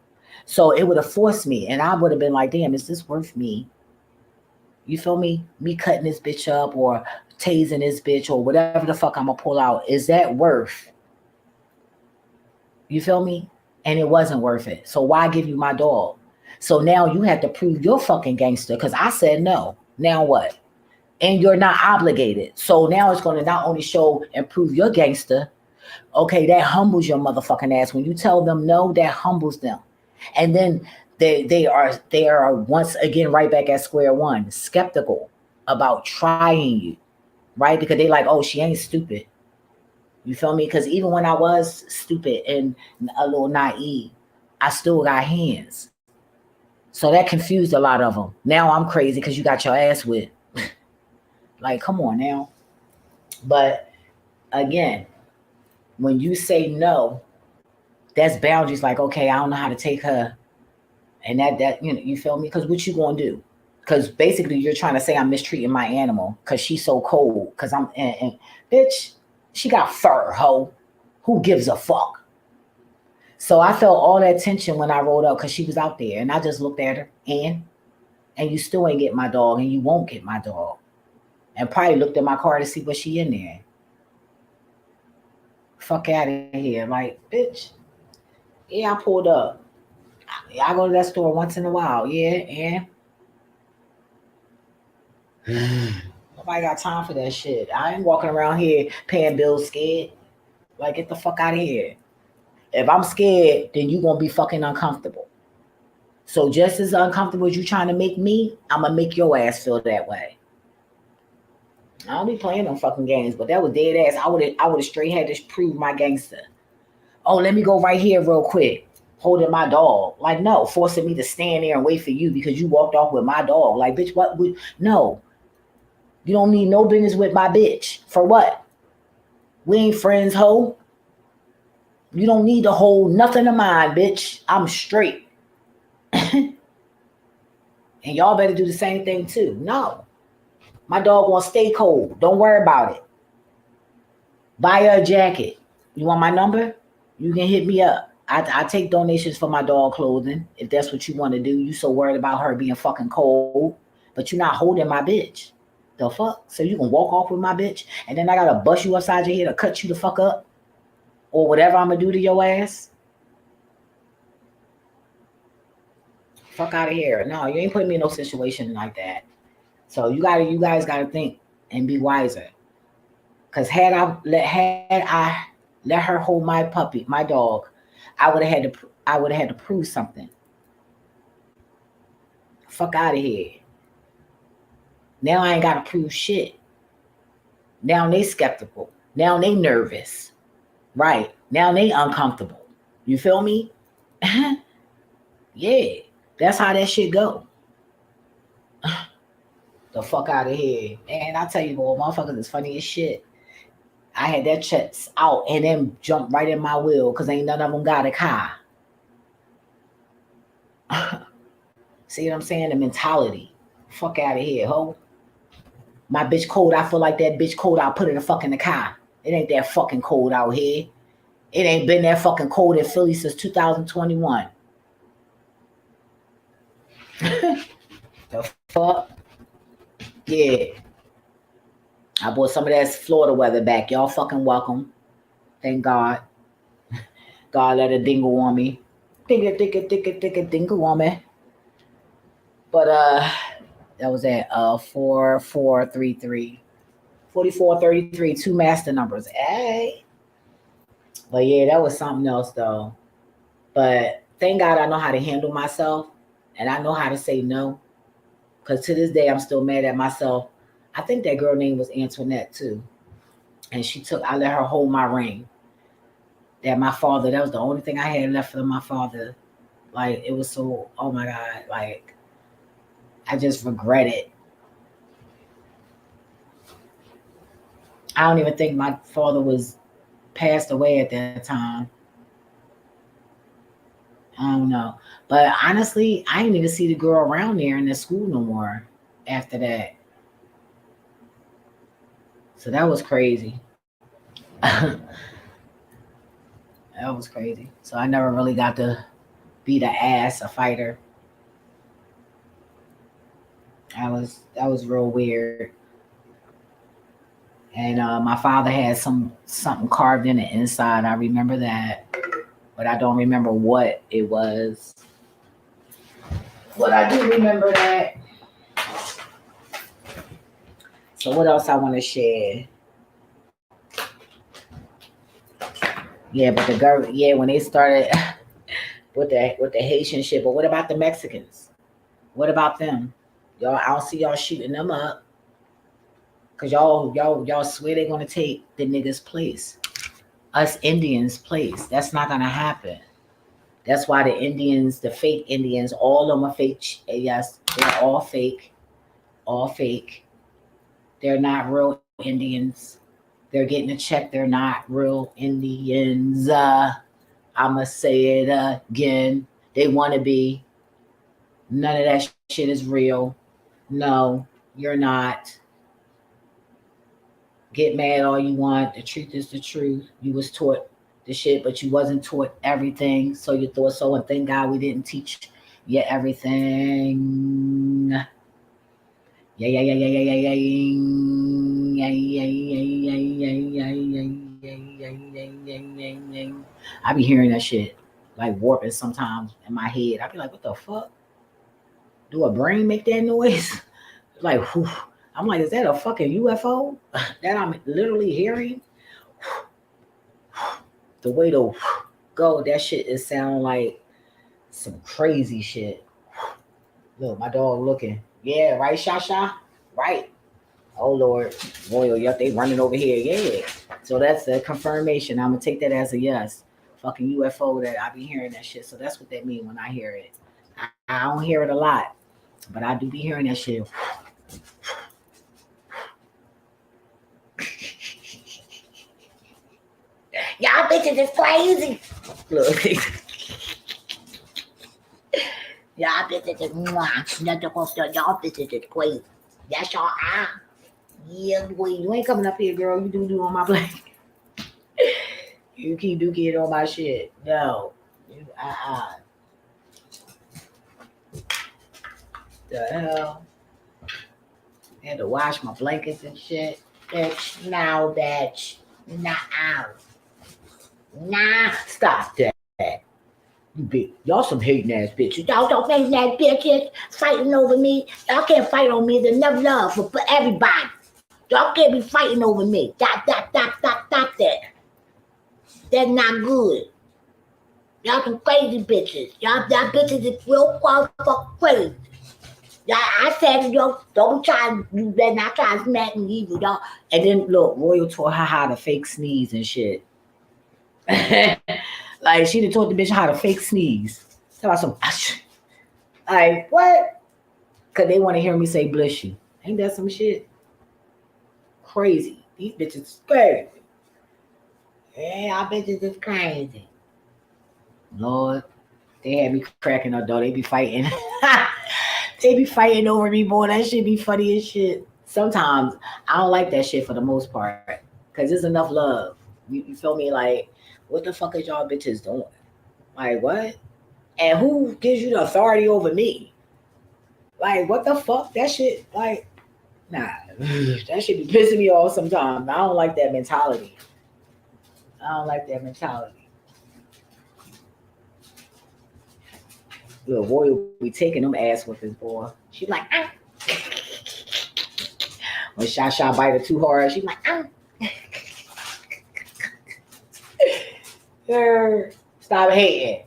So it would have forced me, and I would have been like, damn, is this worth me? You feel me? Me cutting this bitch up or tasing this bitch or whatever the fuck I'm gonna pull out. Is that worth? You feel me? And it wasn't worth it. So why give you my dog? So now you have to prove you're fucking gangster because I said no. Now what? And you're not obligated. So now it's going to not only show and prove you're gangster. Okay, that humbles your motherfucking ass. When you tell them no, that humbles them. And then they are once again right back at square one, skeptical about trying you, right? Because they like, oh, she ain't stupid. You feel me? Because even when I was stupid and a little naive, I still got hands. So that confused a lot of them. Now I'm crazy because you got your ass whipped. Like, come on now. But again, when you say no, that's boundaries. Like, okay, I don't know how to take her, and that you feel me? Because what you gonna do? Because basically you're trying to say I'm mistreating my animal because she's so cold. Because and bitch, she got fur, hoe. Who gives a fuck? So I felt all that tension when I rolled up because she was out there, and I just looked at her, and you still ain't get my dog, and you won't get my dog, and probably looked at my car to see what she in there. Fuck out of here, like bitch. Yeah, I pulled up. I go to that store once in a while. Yeah, and nobody got time for that shit. I ain't walking around here paying bills scared. Like, get the fuck out of here. If I'm scared, then you gonna be fucking uncomfortable. So just as uncomfortable as you trying to make me, I'm gonna make your ass feel that way. I don't be playing no fucking games, but that was dead ass. I would have straight had to prove my gangster. Oh, let me go right here real quick, holding my dog. Like, no, forcing me to stand there and wait for you because you walked off with my dog. Like, bitch, what? No, you don't need no business with my bitch. For what? We ain't friends, ho. You don't need to hold nothing of mine, bitch. I'm straight. And y'all better do the same thing too. No, my dog won't stay cold. Don't worry about it. Buy her a jacket. You want my number? You can hit me up. I take donations for my dog clothing if that's what you want to do. You so worried about her being fucking cold, but you're not holding my bitch. The fuck? So you can walk off with my bitch, and then I gotta bust you upside your head or cut you the fuck up, or whatever I'm gonna do to your ass. Fuck out of here. No, you ain't putting me in no situation like that. So you guys gotta think and be wiser. Cause had I let her hold my puppy, my dog, I would have had to prove something. Fuck out of here. Now I ain't gotta prove shit. Now they skeptical. Now they nervous. Right. Now they uncomfortable. You feel me? Yeah. That's how that shit go. The fuck out of here. And I tell you, boy, motherfuckers is funny as shit. I had that checks out and then jump right in my wheel because ain't none of them got a car. See what I'm saying? The mentality. Fuck out of here, ho. My bitch cold. I feel like that bitch cold. I'll put her the fuck in the car. It ain't that fucking cold out here. It ain't been that fucking cold in Philly since 2021. The fuck? Yeah. I bought some of that Florida weather back. Y'all fucking welcome. Thank God. God let a dingle on me. Dingle on me. But that was at 4433. 4433, two master numbers. Hey. But yeah, that was something else though. But thank God I know how to handle myself and I know how to say no. Because to this day I'm still mad at myself I think that girl name was Antoinette too. And I let her hold my ring. That my father, that was the only thing I had left for my father. Like, it was so, oh my God, like, I just regret it. I don't even think my father was passed away at that time. I don't know. But honestly, I didn't even see the girl around there in the school no more after that. So that was crazy. That was crazy. So I never really got to be the ass a fighter. That was real weird. And my father had something carved in the inside. I remember that, but I don't remember what it was. But I do remember that. So what else I want to share? Yeah, but the girl, yeah, when they started with the Haitian shit. But what about the Mexicans? What about them? Y'all, I don't see y'all shooting them up because y'all swear they're gonna take the niggas' place, us Indians' place. That's not gonna happen. That's why the Indians, the fake Indians, all of them are fake. Yes, they're all fake. They're not real Indians. They're getting a check. They're not real Indians. I'ma say it again. They want to be. None of that shit is real. No, you're not. Get mad all you want. The truth is the truth. You was taught the shit, but you wasn't taught everything. So you thought so, and thank God we didn't teach you everything. Yeah, yeah, yeah, yeah, yeah, yeah, yeah, yeah, yeah, yeah, yeah, yeah, yeah. I be hearing that shit like warping sometimes in my head. I be like, what the fuck? Do a brain make that noise? Like, whew. I'm like, is that a fucking UFO that I'm literally hearing? The way to go, that shit is sound like some crazy shit. Look, my dog looking. Yeah, right, Shasha? Right. Oh Lord, Royal, yep, they running over here. Yeah. So that's a confirmation. I'm gonna take that as a yes. Fucking UFO that I be hearing that shit. So that's what that mean when I hear it. I don't hear it a lot, but I do be hearing that shit. Y'all bitches is crazy. Look. Y'all bitches is y'all bitches is crazy. That's y'all are. Yeah, boy, you ain't coming up here, girl. You do on my blanket. You keep dookie on my shit. No. The hell? I had to wash my blankets and shit. Bitch, now, bitch. Nah. Nah. Stop that. Y'all some hating ass bitches. Y'all don't hating ass bitches fighting over me. Y'all can't fight on me. There's enough love for everybody. Y'all can't be fighting over me. Stop that. That's not good. Y'all some crazy bitches. Y'all bitches is real fuck crazy. I said, yo, don't try, you better not try to smack me either, y'all. And then look, Royal taught her how to fake sneeze and shit. Like she done taught the bitch how to fake sneeze. Talk about some like what? Cause they want to hear me say bless you. Ain't that some shit? Crazy. These bitches is crazy. Yeah, I bitches is crazy. Lord, they had me cracking up though. They be fighting. They be fighting over me, boy. That shit be funny as shit. Sometimes I don't like that shit for the most part. Cause there's enough love. You feel me? Like, what the fuck is y'all bitches doing? Like what? And who gives you the authority over me? Like, what the fuck? That shit, like, nah. That shit be pissing me off sometimes. I don't like that mentality. I don't like that mentality. Little boy will be taking them ass whippings, boy. She like, ah. When Shasha bite her too hard, she like, ah. Stop hating.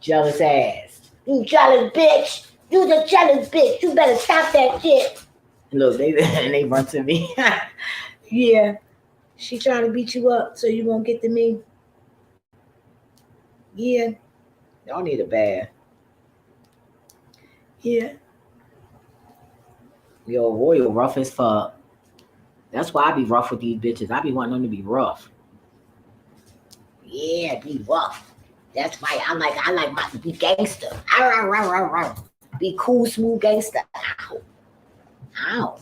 Jealous ass. You jealous bitch. You the jealous bitch. You better stop that shit. Look, they and they run to me. Yeah, she trying to beat you up so you won't get to me. Yeah, y'all need a bath. Yeah, yo, Royal rough as fuck. That's why I be rough with these bitches. I be wanting them to be rough. Yeah, be rough. That's why I like my to be gangster. Arr, arr, arr, arr. Be cool, smooth gangster. Ow, ow.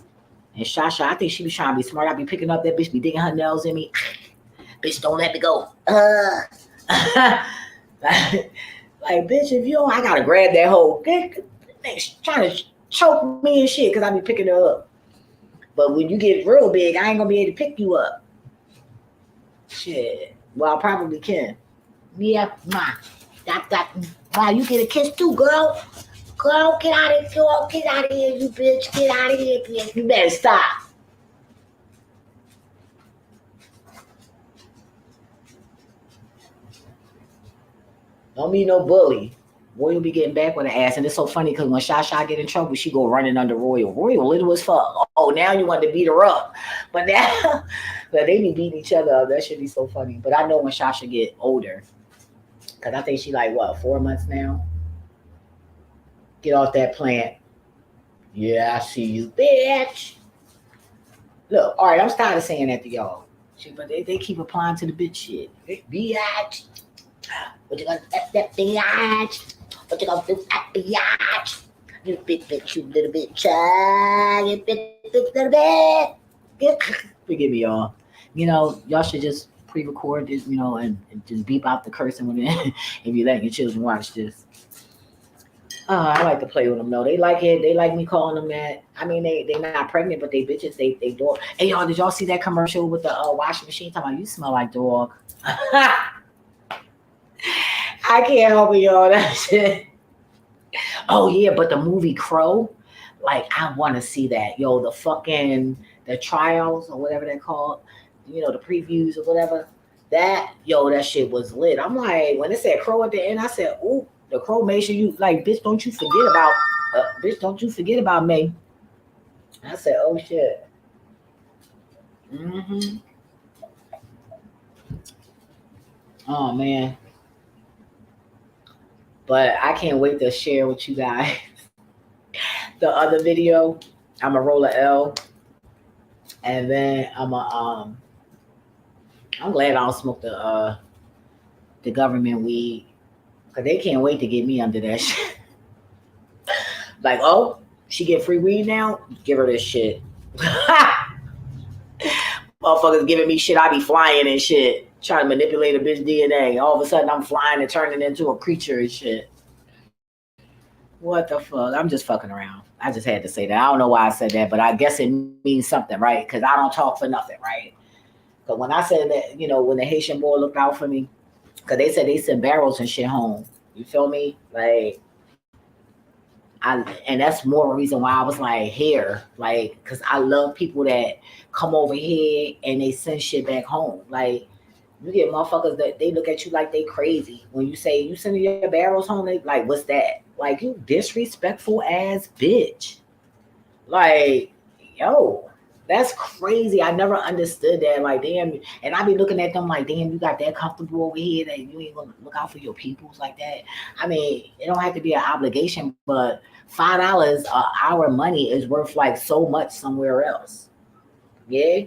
And Shasha, I think she be trying to be smart. I be picking up that bitch, be digging her nails in me. Bitch, don't let me go. Like, bitch, if you don't, I gotta grab that hoe. Trying to choke me and shit, cause I be picking her up. But when you get real big, I ain't gonna be able to pick you up. Shit. Well, I probably can. Yeah, ma. That. Ma, you get a kiss too, girl. Girl, get out of here, girl. Get out of here, you bitch. Get out of here, bitch. You better stop. Don't be no bully. Royal be getting back with her ass, and it's so funny because when Shasha get in trouble, she go running under Royal. Royal little as fuck. Oh, now you want to beat her up, but now, but they be beating each other up. That should be so funny. But I know when Shasha get older, because I think she like what 4 months now. Get off that plant. Yeah, I see you, bitch. Look, all right, I'm tired of saying that to y'all. Shit, but they keep applying to the bitch shit. Bitch. What you gonna that bitch? What you gonna do that bitch? You big bitch, you little bitch. You big little bitch. Forgive me, y'all. Y'all should just pre-record this, and just beep out the cursing when if you let your children watch this. I like to play with them though. They like it. They like me calling them that. I mean, they not pregnant, but they bitches. They dog. Hey y'all, did y'all see that commercial with the washing machine? Talking about you smell like dog. I can't help it, y'all. That shit. Oh yeah, but the movie Crow, like I want to see that. Yo, the trials or whatever they're called. The previews or whatever. That shit was lit. I'm like, when it said Crow at the end, I said, ooh, the Crow made sure you like, bitch, don't you forget about, bitch, don't you forget about me. I said, oh shit. Hmm. Oh man, but I can't wait to share with you guys the other video. I'm a roll a L, and then I'm glad I don't smoke the government weed, cause they can't wait to get me under that shit. Like, oh, she get free weed now? Give her this shit. Motherfuckers giving me shit, I be flying and shit. Trying to manipulate a bitch DNA. All of a sudden I'm flying and turning into a creature and shit. What the fuck? I'm just fucking around. I just had to say that. I don't know why I said that, but I guess it means something, right? Because I don't talk for nothing, right? But when I said that, when the Haitian boy looked out for me, because they said they send barrels and shit home. You feel me? Like, and that's more reason why I was like here, like, cause I love people that come over here and they send shit back home. Like, you get motherfuckers that they look at you like they crazy when you say you sending your barrels home. They like, what's that? Like, you disrespectful ass bitch. Like, yo, that's crazy. I never understood that. Like, damn, and I be looking at them like, damn, you got that comfortable over here that you ain't gonna look out for your peoples like that. I mean, it don't have to be an obligation, but $5 our money is worth like so much somewhere else. Yeah.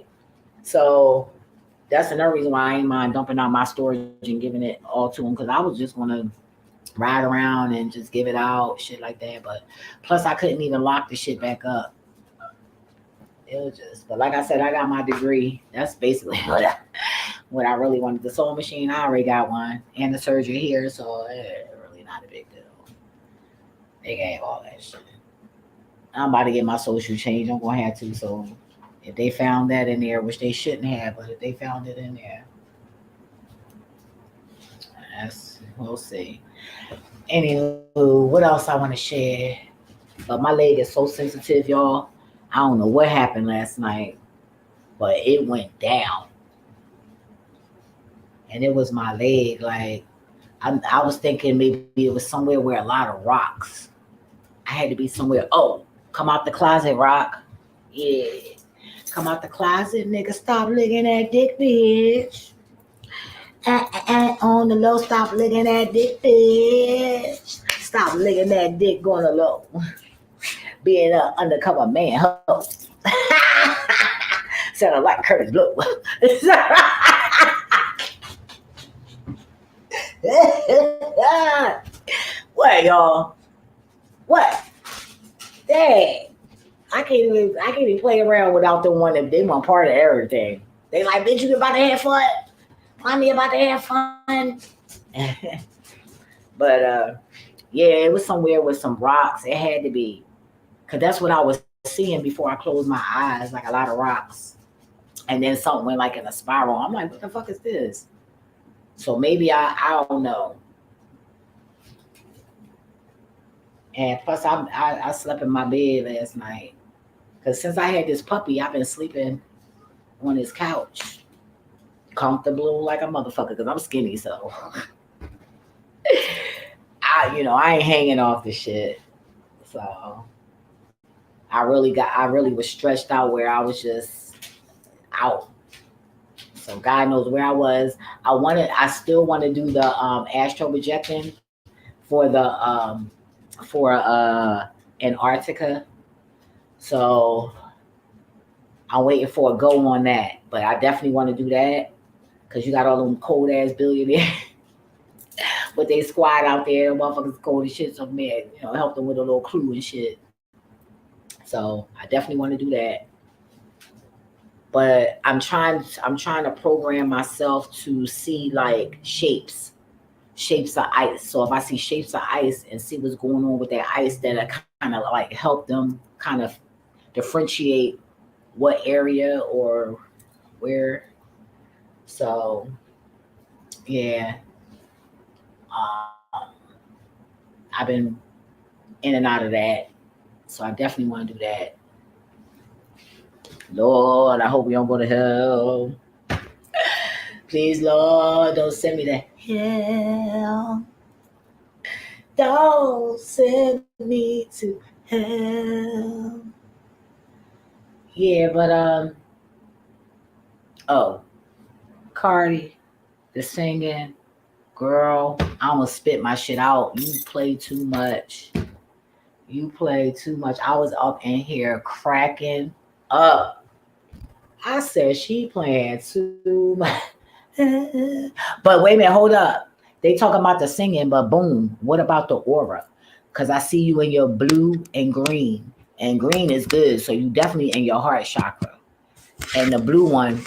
So that's another reason why I ain't mind dumping out my storage and giving it all to them because I was just gonna ride around and just give it out, shit like that. But plus, I couldn't even lock the shit back up. It was just, but like I said, I got my degree. That's basically what I really wanted. The sewing machine, I already got one, and the surgery here, so really not a big deal. They gave all that shit. I'm about to get my social change. I'm gonna have to. So if they found that in there, which they shouldn't have, but if they found it in there, we'll see. Anywho, what else I want to share? But my leg is so sensitive, y'all. I don't know what happened last night, but it went down, and it was my leg. Like I was thinking maybe it was somewhere where a lot of rocks. I had to be somewhere. Oh, come out the closet, rock. Yeah. Come out the closet, nigga. Stop licking that dick, bitch. On the low, stop licking that dick, bitch. Stop licking that dick going the low. Being an undercover man, ho. Sounded like Curtis Blow. What, y'all? What? Dang. I can't even play around without them one they want part of everything. They like, bitch, you about to have fun? Mommy about to have fun. But yeah, it was somewhere with some rocks. It had to be. Cause that's what I was seeing before I closed my eyes, like a lot of rocks. And then something went like in a spiral. I'm like, what the fuck is this? So maybe I don't know. And plus I slept in my bed last night. Cause since I had this puppy, I've been sleeping on his couch. Comfortable like a motherfucker, cause I'm skinny, so I ain't hanging off the shit. So I really was stretched out where I was just out. So God knows where I was. I still want to do the astral projecting for the for Antarctica. So I'm waiting for a go on that. But I definitely want to do that because you got all them cold ass billionaires. But they squad out there, motherfuckers cold as shit. So man, help them with a little crew and shit. So I definitely want to do that. But I'm trying to program myself to see like shapes of ice. So if I see shapes of ice and see what's going on with that ice, then I kind of like help them kind of differentiate what area or where. So yeah, um, I've been in and out of that. So I definitely want to do that. Lord, I hope we don't go to hell. Please, Lord, don't send me to hell. Don't send me to hell. Yeah, but oh, Cardi, the singing, girl, I almost spit my shit out. You play too much. You play too much. I was up in here cracking up. I said she playing too much. But wait a minute, hold up. They talk about the singing, but boom, what about the aura? Because I see you in your blue and green. And green is good, so you definitely in your heart chakra. And the blue one,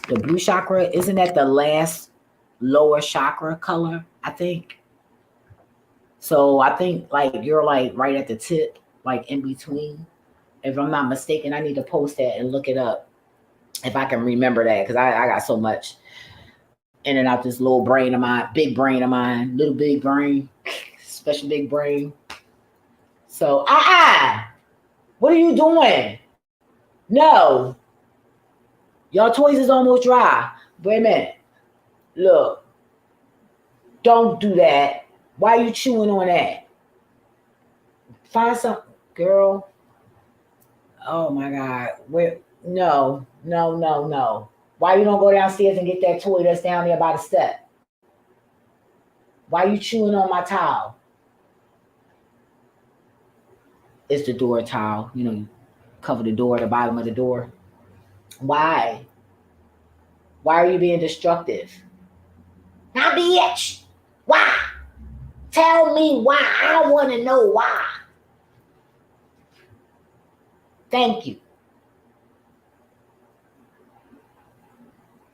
the blue chakra, isn't that the last lower chakra color? I think. So I think like you're like right at the tip, like in between. If I'm not mistaken, I need to post that and look it up if I can remember that because I got so much in and out this little brain of mine, big brain of mine, little big brain, special big brain. So what are you doing? No, your toys is almost dry. Wait a minute. Look, don't do that. Why are you chewing on that? Find some girl. Oh my God. Where no, no, no, no. Why you don't go downstairs and get that toy that's down there by the step? Why you chewing on my towel? It's the door towel. You cover the door, the bottom of the door. Why? Why are you being destructive? Now, bitch. Why? Tell me why. I want to know why. Thank you.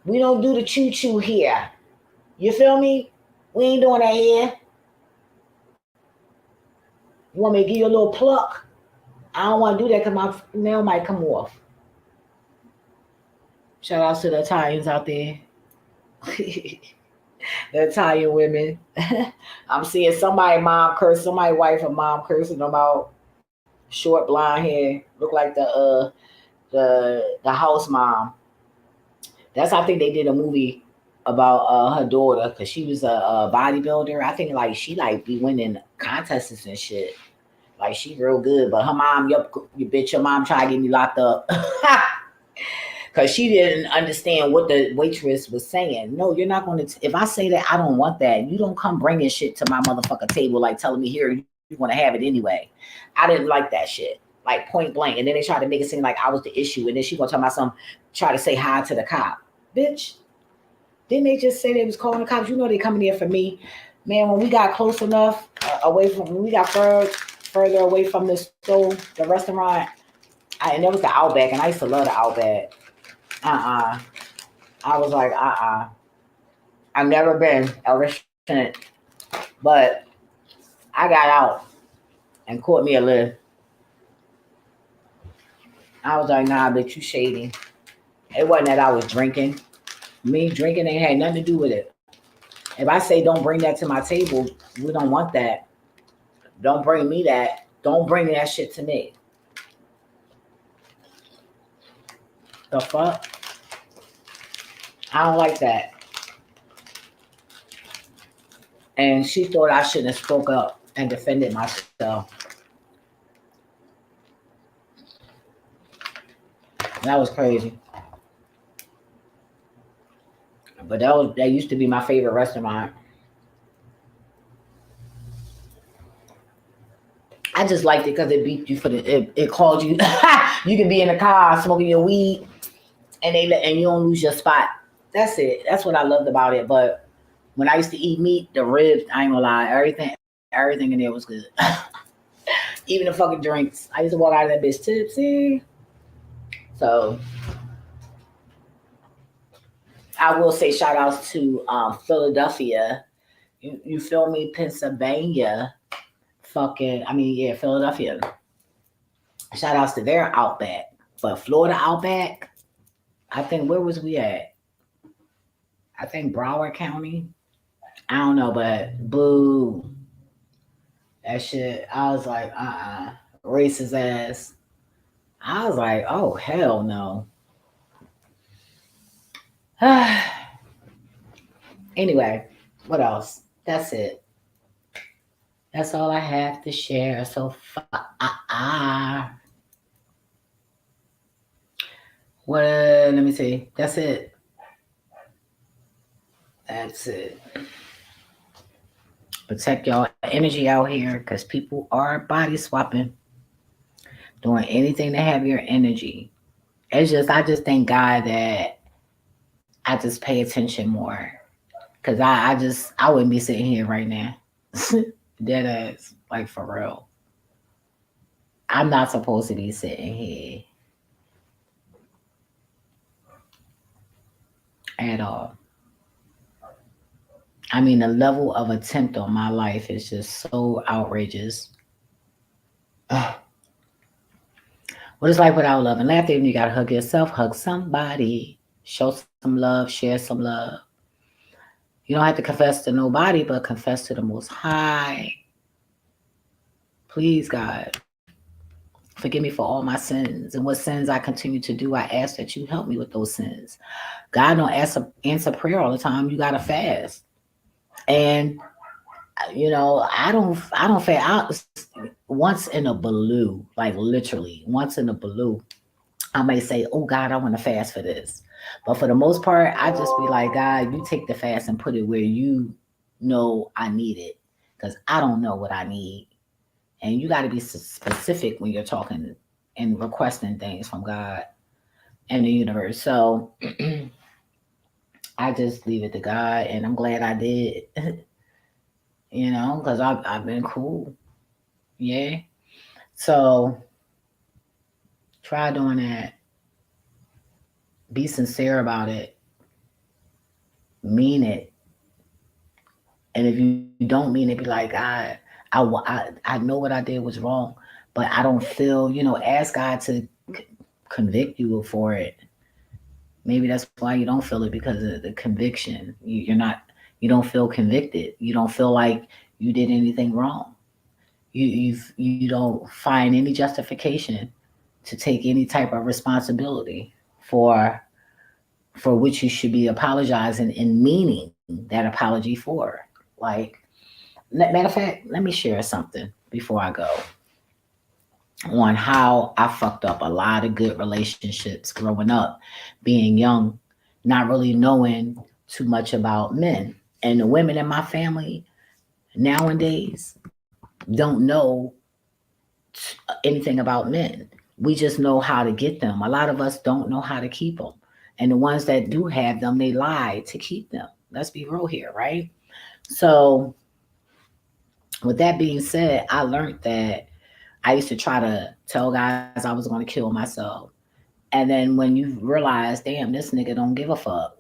We don't do the choo choo here. You feel me? We ain't doing that here. You want me to give you a little pluck? I don't want to do that because my nail might come off. Shout out to the Italians out there. The Italian women. I'm seeing somebody mom curse, somebody wife or mom cursing about short blonde hair. Look like the house mom. That's I think they did a movie about her daughter because she was a bodybuilder. I think like she like be winning contests and shit. Like she real good, but her mom, you bitch, your mom tried to get me locked up. Because she didn't understand what the waitress was saying. No, you're not going to. If I say that I don't want that, you don't come bringing shit to my motherfucking table like telling me here you want to have it anyway. I didn't like that shit, like point blank. And then they tried to make it seem like I was the issue, and then she gonna tell my son try to say hi to the cop, bitch. Didn't they just say they was calling the cops? You know they coming here for me, man. When we got close enough away from, when we got further away from the store, the restaurant, and there was the Outback, and I used to love the Outback. Uh-uh. I was like, I've never been ever since. But I got out and caught me a lift. I was like, nah, bitch, you shady. It wasn't that I was drinking. Me drinking ain't had nothing to do with it. If I say don't bring that to my table, we don't want that. Don't bring me that. Don't bring that shit to me. The fuck? I don't like that. And she thought I shouldn't have spoke up and defended myself. That was crazy. But that used to be my favorite restaurant. I just liked it because it beat you for it called you. You can be in the car smoking your weed, and and you don't lose your spot. That's it. That's what I loved about it. But when I used to eat meat, the ribs, I ain't gonna lie, everything in there was good. Even the fucking drinks. I used to walk out of that bitch tipsy. So I will say shout outs to Philadelphia. You feel me? Pennsylvania. Fucking, I mean, yeah, Philadelphia. Shout outs to their Outback. But Florida Outback, I think, where was we at? I think Broward County. I don't know, but boo. That shit, I was like, racist ass. I was like, oh, hell no. Anyway, what else? That's it. That's all I have to share. So, what? Let me see. That's it. That's it. Protect y'all energy out here because people are body swapping, doing anything to have your energy. I just thank God that I just pay attention more because I wouldn't be sitting here right now. Dead ass, like for real. I'm not supposed to be sitting here at all. I mean, the level of attempt on my life is just so outrageous. Ugh. What it's like without love and laughter, and you gotta hug yourself, hug somebody, show some love, share some love. You don't have to confess to nobody, but confess to the Most High. Please, God, forgive me for all my sins and what sins I continue to do. I ask that you help me with those sins. God don't answer prayer all the time. You gotta fast, and I don't fast. Once in a blue, like literally, once in a blue, I may say, "Oh God, I want to fast for this," but for the most part, I just be like, "God, you take the fast and put it where you know I need it, because I don't know what I need." And you got to be specific when you're talking and requesting things from God and the universe. So I just leave it to God, and I'm glad I did, because I've been cool. Yeah. So try doing that. Be sincere about it. Mean it. And if you don't mean it, be like, I know what I did was wrong, but I don't feel, ask God to convict you for it. Maybe that's why you don't feel it because of the conviction. You don't feel convicted. You don't feel like you did anything wrong. You don't find any justification to take any type of responsibility for for which you should be apologizing and meaning that apology for. Like, matter of fact, let me share something before I go. on how I fucked up a lot of good relationships growing up, being young, not really knowing too much about men. And the women in my family nowadays don't know anything about men. We just know how to get them. A lot of us don't know how to keep them. And the ones that do have them, they lie to keep them. Let's be real here, right? So, with that being said, I learned that I used to try to tell guys I was going to kill myself. And then when you realize, damn, this nigga don't give a fuck,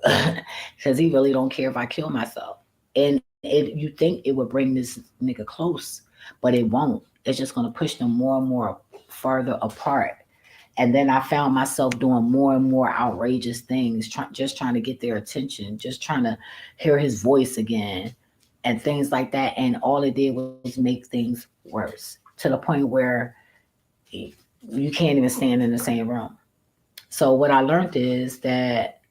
because he really don't care if I kill myself. And you think it would bring this nigga close, but it won't. It's just gonna push them more and more further apart. And then I found myself doing more and more outrageous things, just trying to get their attention, just trying to hear his voice again, and things like that. And all it did was make things worse, to the point where you can't even stand in the same room. So what I learned is that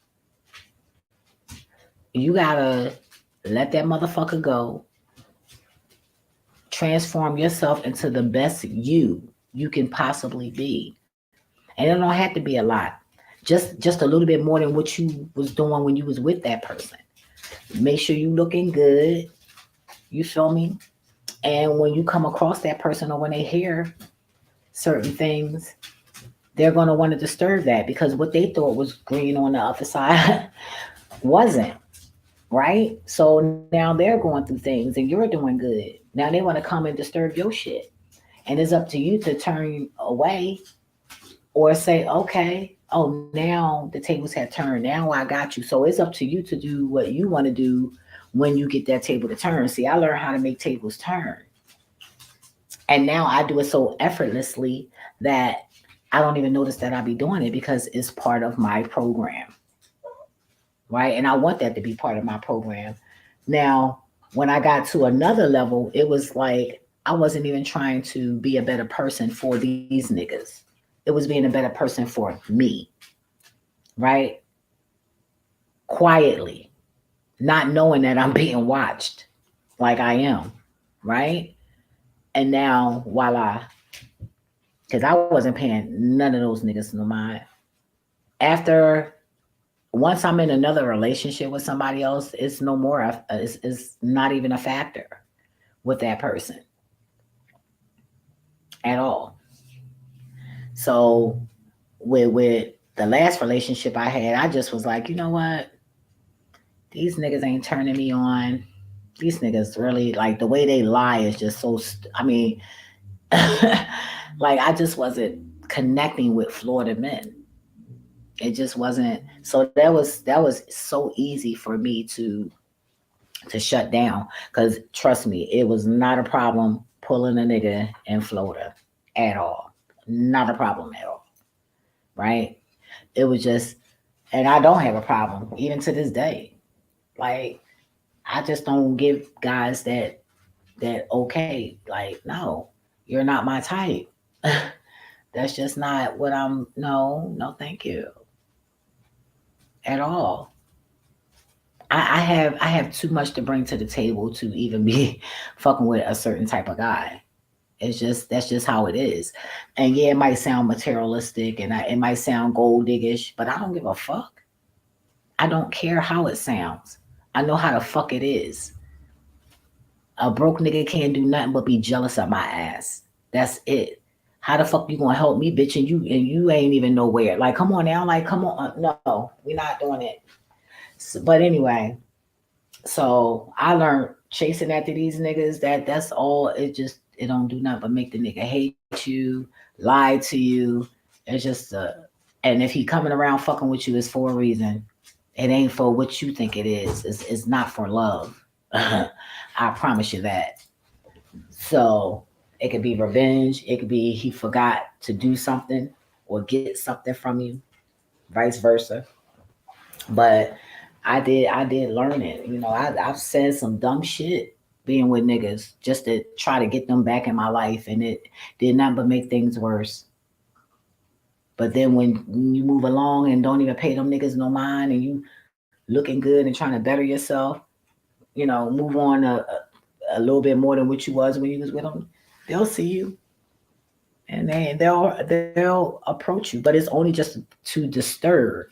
you gotta let that motherfucker go, transform yourself into the best you can possibly be. And it don't have to be a lot. Just a little bit more than what you was doing when you was with that person. Make sure you looking good. You feel me? And when you come across that person or when they hear certain things, they're gonna want to disturb that because what they thought was green on the other side wasn't. Right? So now they're going through things and you're doing good. Now they want to come and disturb your shit. And it's up to you to turn away or say, okay, oh, now the tables have turned. Now I got you. So it's up to you to do what you want to do when you get that table to turn. See, I learned how to make tables turn. And now I do it so effortlessly that I don't even notice that I be doing it because it's part of my program. Right? And I want that to be part of my program. Now, when I got to another level, it was like I wasn't even trying to be a better person for these niggas. It was being a better person for me, right? Quietly, not knowing that I'm being watched like I am, right? And now, voila, because I wasn't paying none of those niggas no mind. After once I'm in another relationship with somebody else, it's no more. It's not even a factor with that person at all. So with the last relationship I had, I just was like, you know what? These niggas ain't turning me on. These niggas really like the way they lie is just so. I mean, like I just wasn't connecting with Florida men. It just wasn't. So that was so easy for me to shut down. Cause trust me, it was not a problem pulling a nigga in Florida at all. Not a problem at all. Right? It was just, and I don't have a problem even to this day. Like I just don't give guys that okay. Like no, you're not my type. That's just not what I'm. No, no, thank you at all. I have too much to bring to the table to even be fucking with a certain type of guy. It's just that's just how it is. And yeah, it might sound materialistic and it might sound gold diggish, but I don't give a fuck. I don't care how it sounds. I know how the fuck it is. A broke nigga can't do nothing but be jealous of my ass. That's it. How the fuck you gonna help me, bitch? And you ain't even nowhere. Like, come on now. Like, come on. No, we're not doing it. So, but anyway, so I learned chasing after these niggas. That's all. It don't do nothing but make the nigga hate you, lie to you. It's just and if he coming around fucking with you, it's for a reason. It ain't for what you think it is. It's not for love. I promise you that. So it could be revenge. It could be he forgot to do something or get something from you, vice versa. But I did learn it. I've said some dumb shit being with niggas just to try to get them back in my life, and it did nothing but make things worse. But then when you move along and don't even pay them niggas no mind, and you looking good and trying to better yourself, move on a little bit more than what you was when you was with them, they'll see you. and they'll approach you, but it's only just to disturb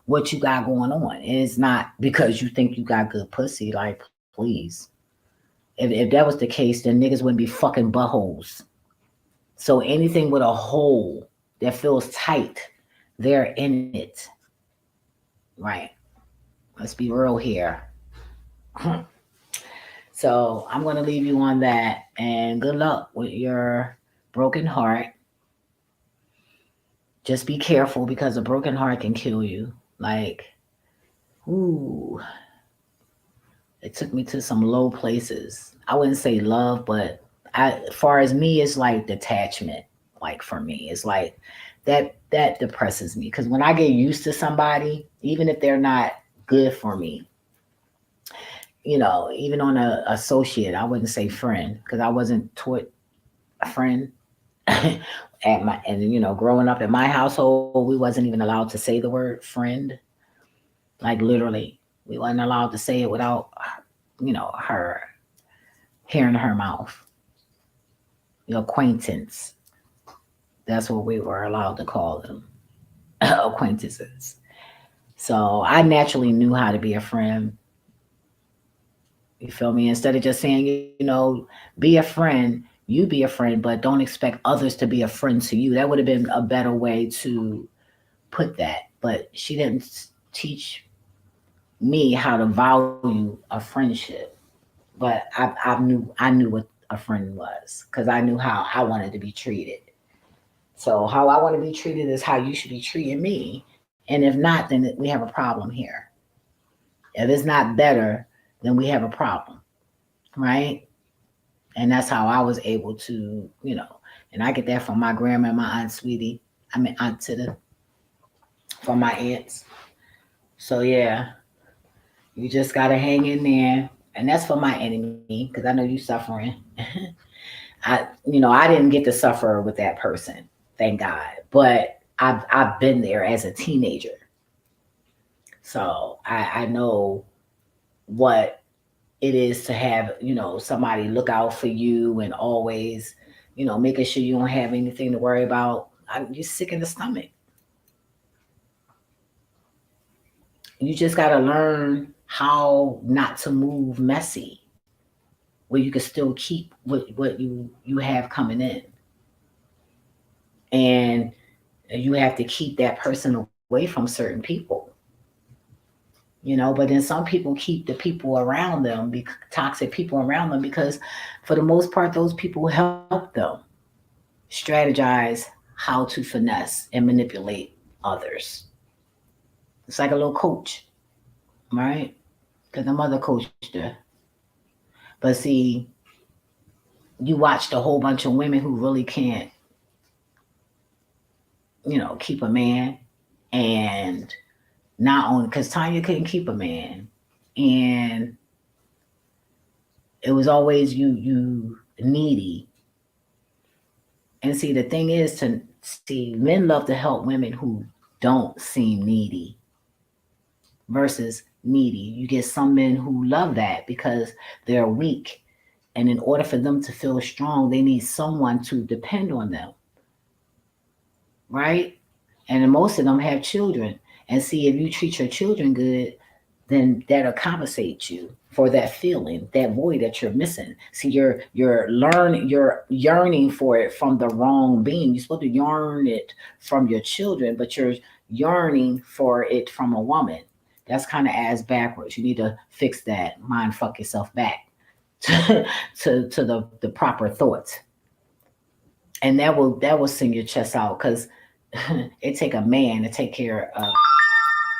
what you got going on. And it's not because you think you got good pussy. Like, please. If that was the case, then niggas wouldn't be fucking buttholes. So anything with a hole that feels tight, they're in it. Right. Let's be real here. So I'm gonna leave you on that, and good luck with your broken heart. Just be careful because a broken heart can kill you. Like, ooh, it took me to some low places. I wouldn't say love, but as far as me, it's like detachment. Like for me, it's like that depresses me because when I get used to somebody, even if they're not good for me, even on a associate, I wouldn't say friend because I wasn't taught a friend. Growing up in my household, we wasn't even allowed to say the word friend. Like literally, we wasn't allowed to say it without her hearing her mouth. Your acquaintance. That's what we were allowed to call them. Acquaintances. So I naturally knew how to be a friend. You feel me? Instead of just saying, be a friend, you be a friend, but don't expect others to be a friend to you. That would have been a better way to put that. But she didn't teach me how to value a friendship. But I knew what a friend was because I knew how I wanted to be treated. So how I want to be treated is how you should be treating me. And if not, then we have a problem here. If it's not better, then we have a problem, right? And that's how I was able to. And I get that from my grandma and my aunt Sweetie. I mean Aunt Tita, from my aunts. So yeah, you just gotta hang in there. And that's for my enemy, because I know you suffering. I didn't get to suffer with that person, thank God. But I've been there as a teenager. So I know what it is to have, somebody look out for you and always, making sure you don't have anything to worry about. You're sick in the stomach. You just got to learn how not to move messy, where you can still keep what you have coming in, and you have to keep that person away from certain people. But then some people keep the people around them, toxic people around them, because for the most part, those people help them strategize how to finesse and manipulate others. It's like a little coach, right? Because the mother coached her. But see, you watched a whole bunch of women who really can't, keep a man. And not only because Tanya couldn't keep a man. And it was always you needy. And see, the thing is to see men love to help women who don't seem needy versus needy. You get some men who love that because they're weak. And in order for them to feel strong, they need someone to depend on them, right? And then most of them have children. And see, if you treat your children good, then that'll compensate you for that feeling, that void that you're missing. See, you're yearning for it from the wrong being. You're supposed to yearn it from your children, but you're yearning for it from a woman. That's kind of ass backwards. You need to fix that. Mind fuck yourself back to the proper thoughts. And that will sing your chest out because it take a man to take care of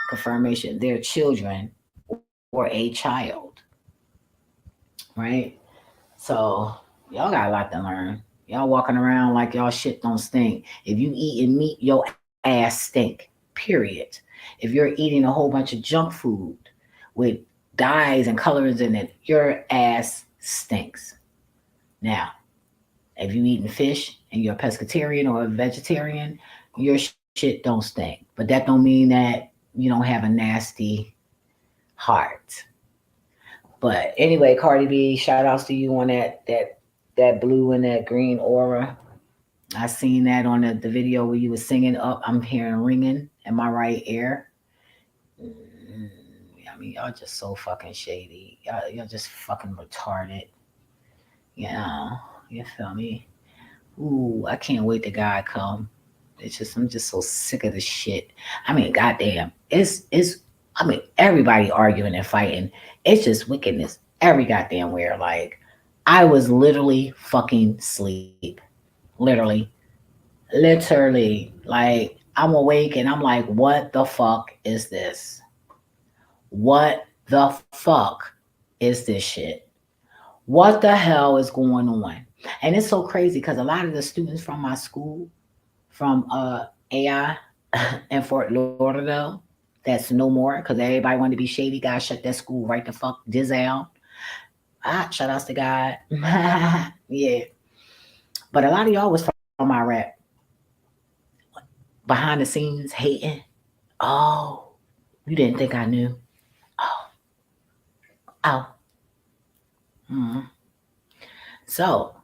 confirmation, their children or a child, right? So y'all got a lot to learn. Y'all walking around like y'all shit don't stink. If you eating meat, your ass stink. Period. If you're eating a whole bunch of junk food with dyes and colors in it, your ass stinks. Now, if you eating fish and you're a pescatarian or a vegetarian, your shit don't stink. But that don't mean that you don't have a nasty heart. But anyway, Cardi B, shout outs to you on that blue and that green aura. I seen that on the video where you were singing up. I'm hearing ringing in my right ear. Mm, I mean, y'all just so fucking shady. Y'all just fucking retarded. Yeah, you feel me? Ooh, I can't wait till God come. It's just I'm just so sick of this shit. I mean, goddamn, it's. I mean, everybody arguing and fighting. It's just wickedness every goddamn where. Like, I was literally fucking sleep. Literally, Like, I'm awake and I'm like, what the fuck is this? What the fuck is this shit? What the hell is going on? And it's so crazy because a lot of the students from my school, from AI in Fort Lauderdale, that's no more because everybody wanted to be shady. God shut that school right the fuck down. Shout outs to God. Yeah. But a lot of y'all was from my rap behind the scenes hating. Oh, you didn't think I knew. Oh, oh. Mm. So,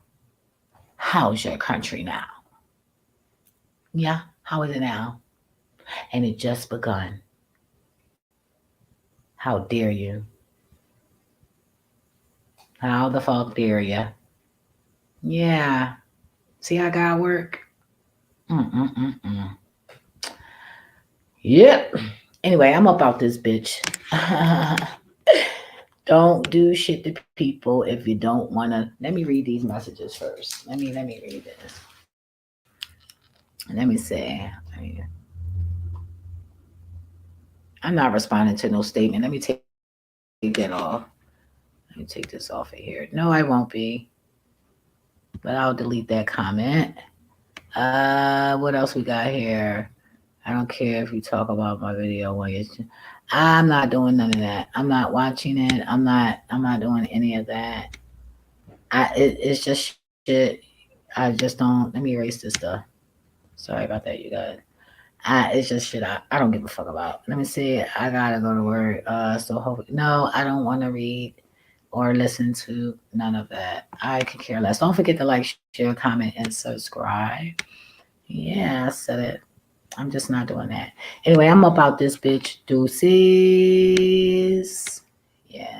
how's your country now? Yeah, how is it now? And it just begun. How dare you? How the fuck dare you? Yeah. See how God work? Mm-mm-mm-mm. Yep. Anyway, I'm about this bitch. Don't do shit to people if you don't wanna. Let me read these messages first. Let me read this. Let me say. I'm not responding to no statement. Let me take that off. Let me take this off of here. No, I won't be. But I'll delete that comment. What else we got here? I don't care if you talk about my video when you. I'm not doing none of that. I'm not watching it. I'm not doing any of that. It's just shit. I just don't. Let me erase this stuff. Sorry about that, you guys. It's just shit. I don't give a fuck about. Let me see. I gotta go to work. So hopefully, no, I don't want to read or listen to none of that. I could care less. Don't forget to like, share, comment, and subscribe. Yeah, I said it. I'm just not doing that. Anyway, I'm about this bitch. Deuces. Yeah.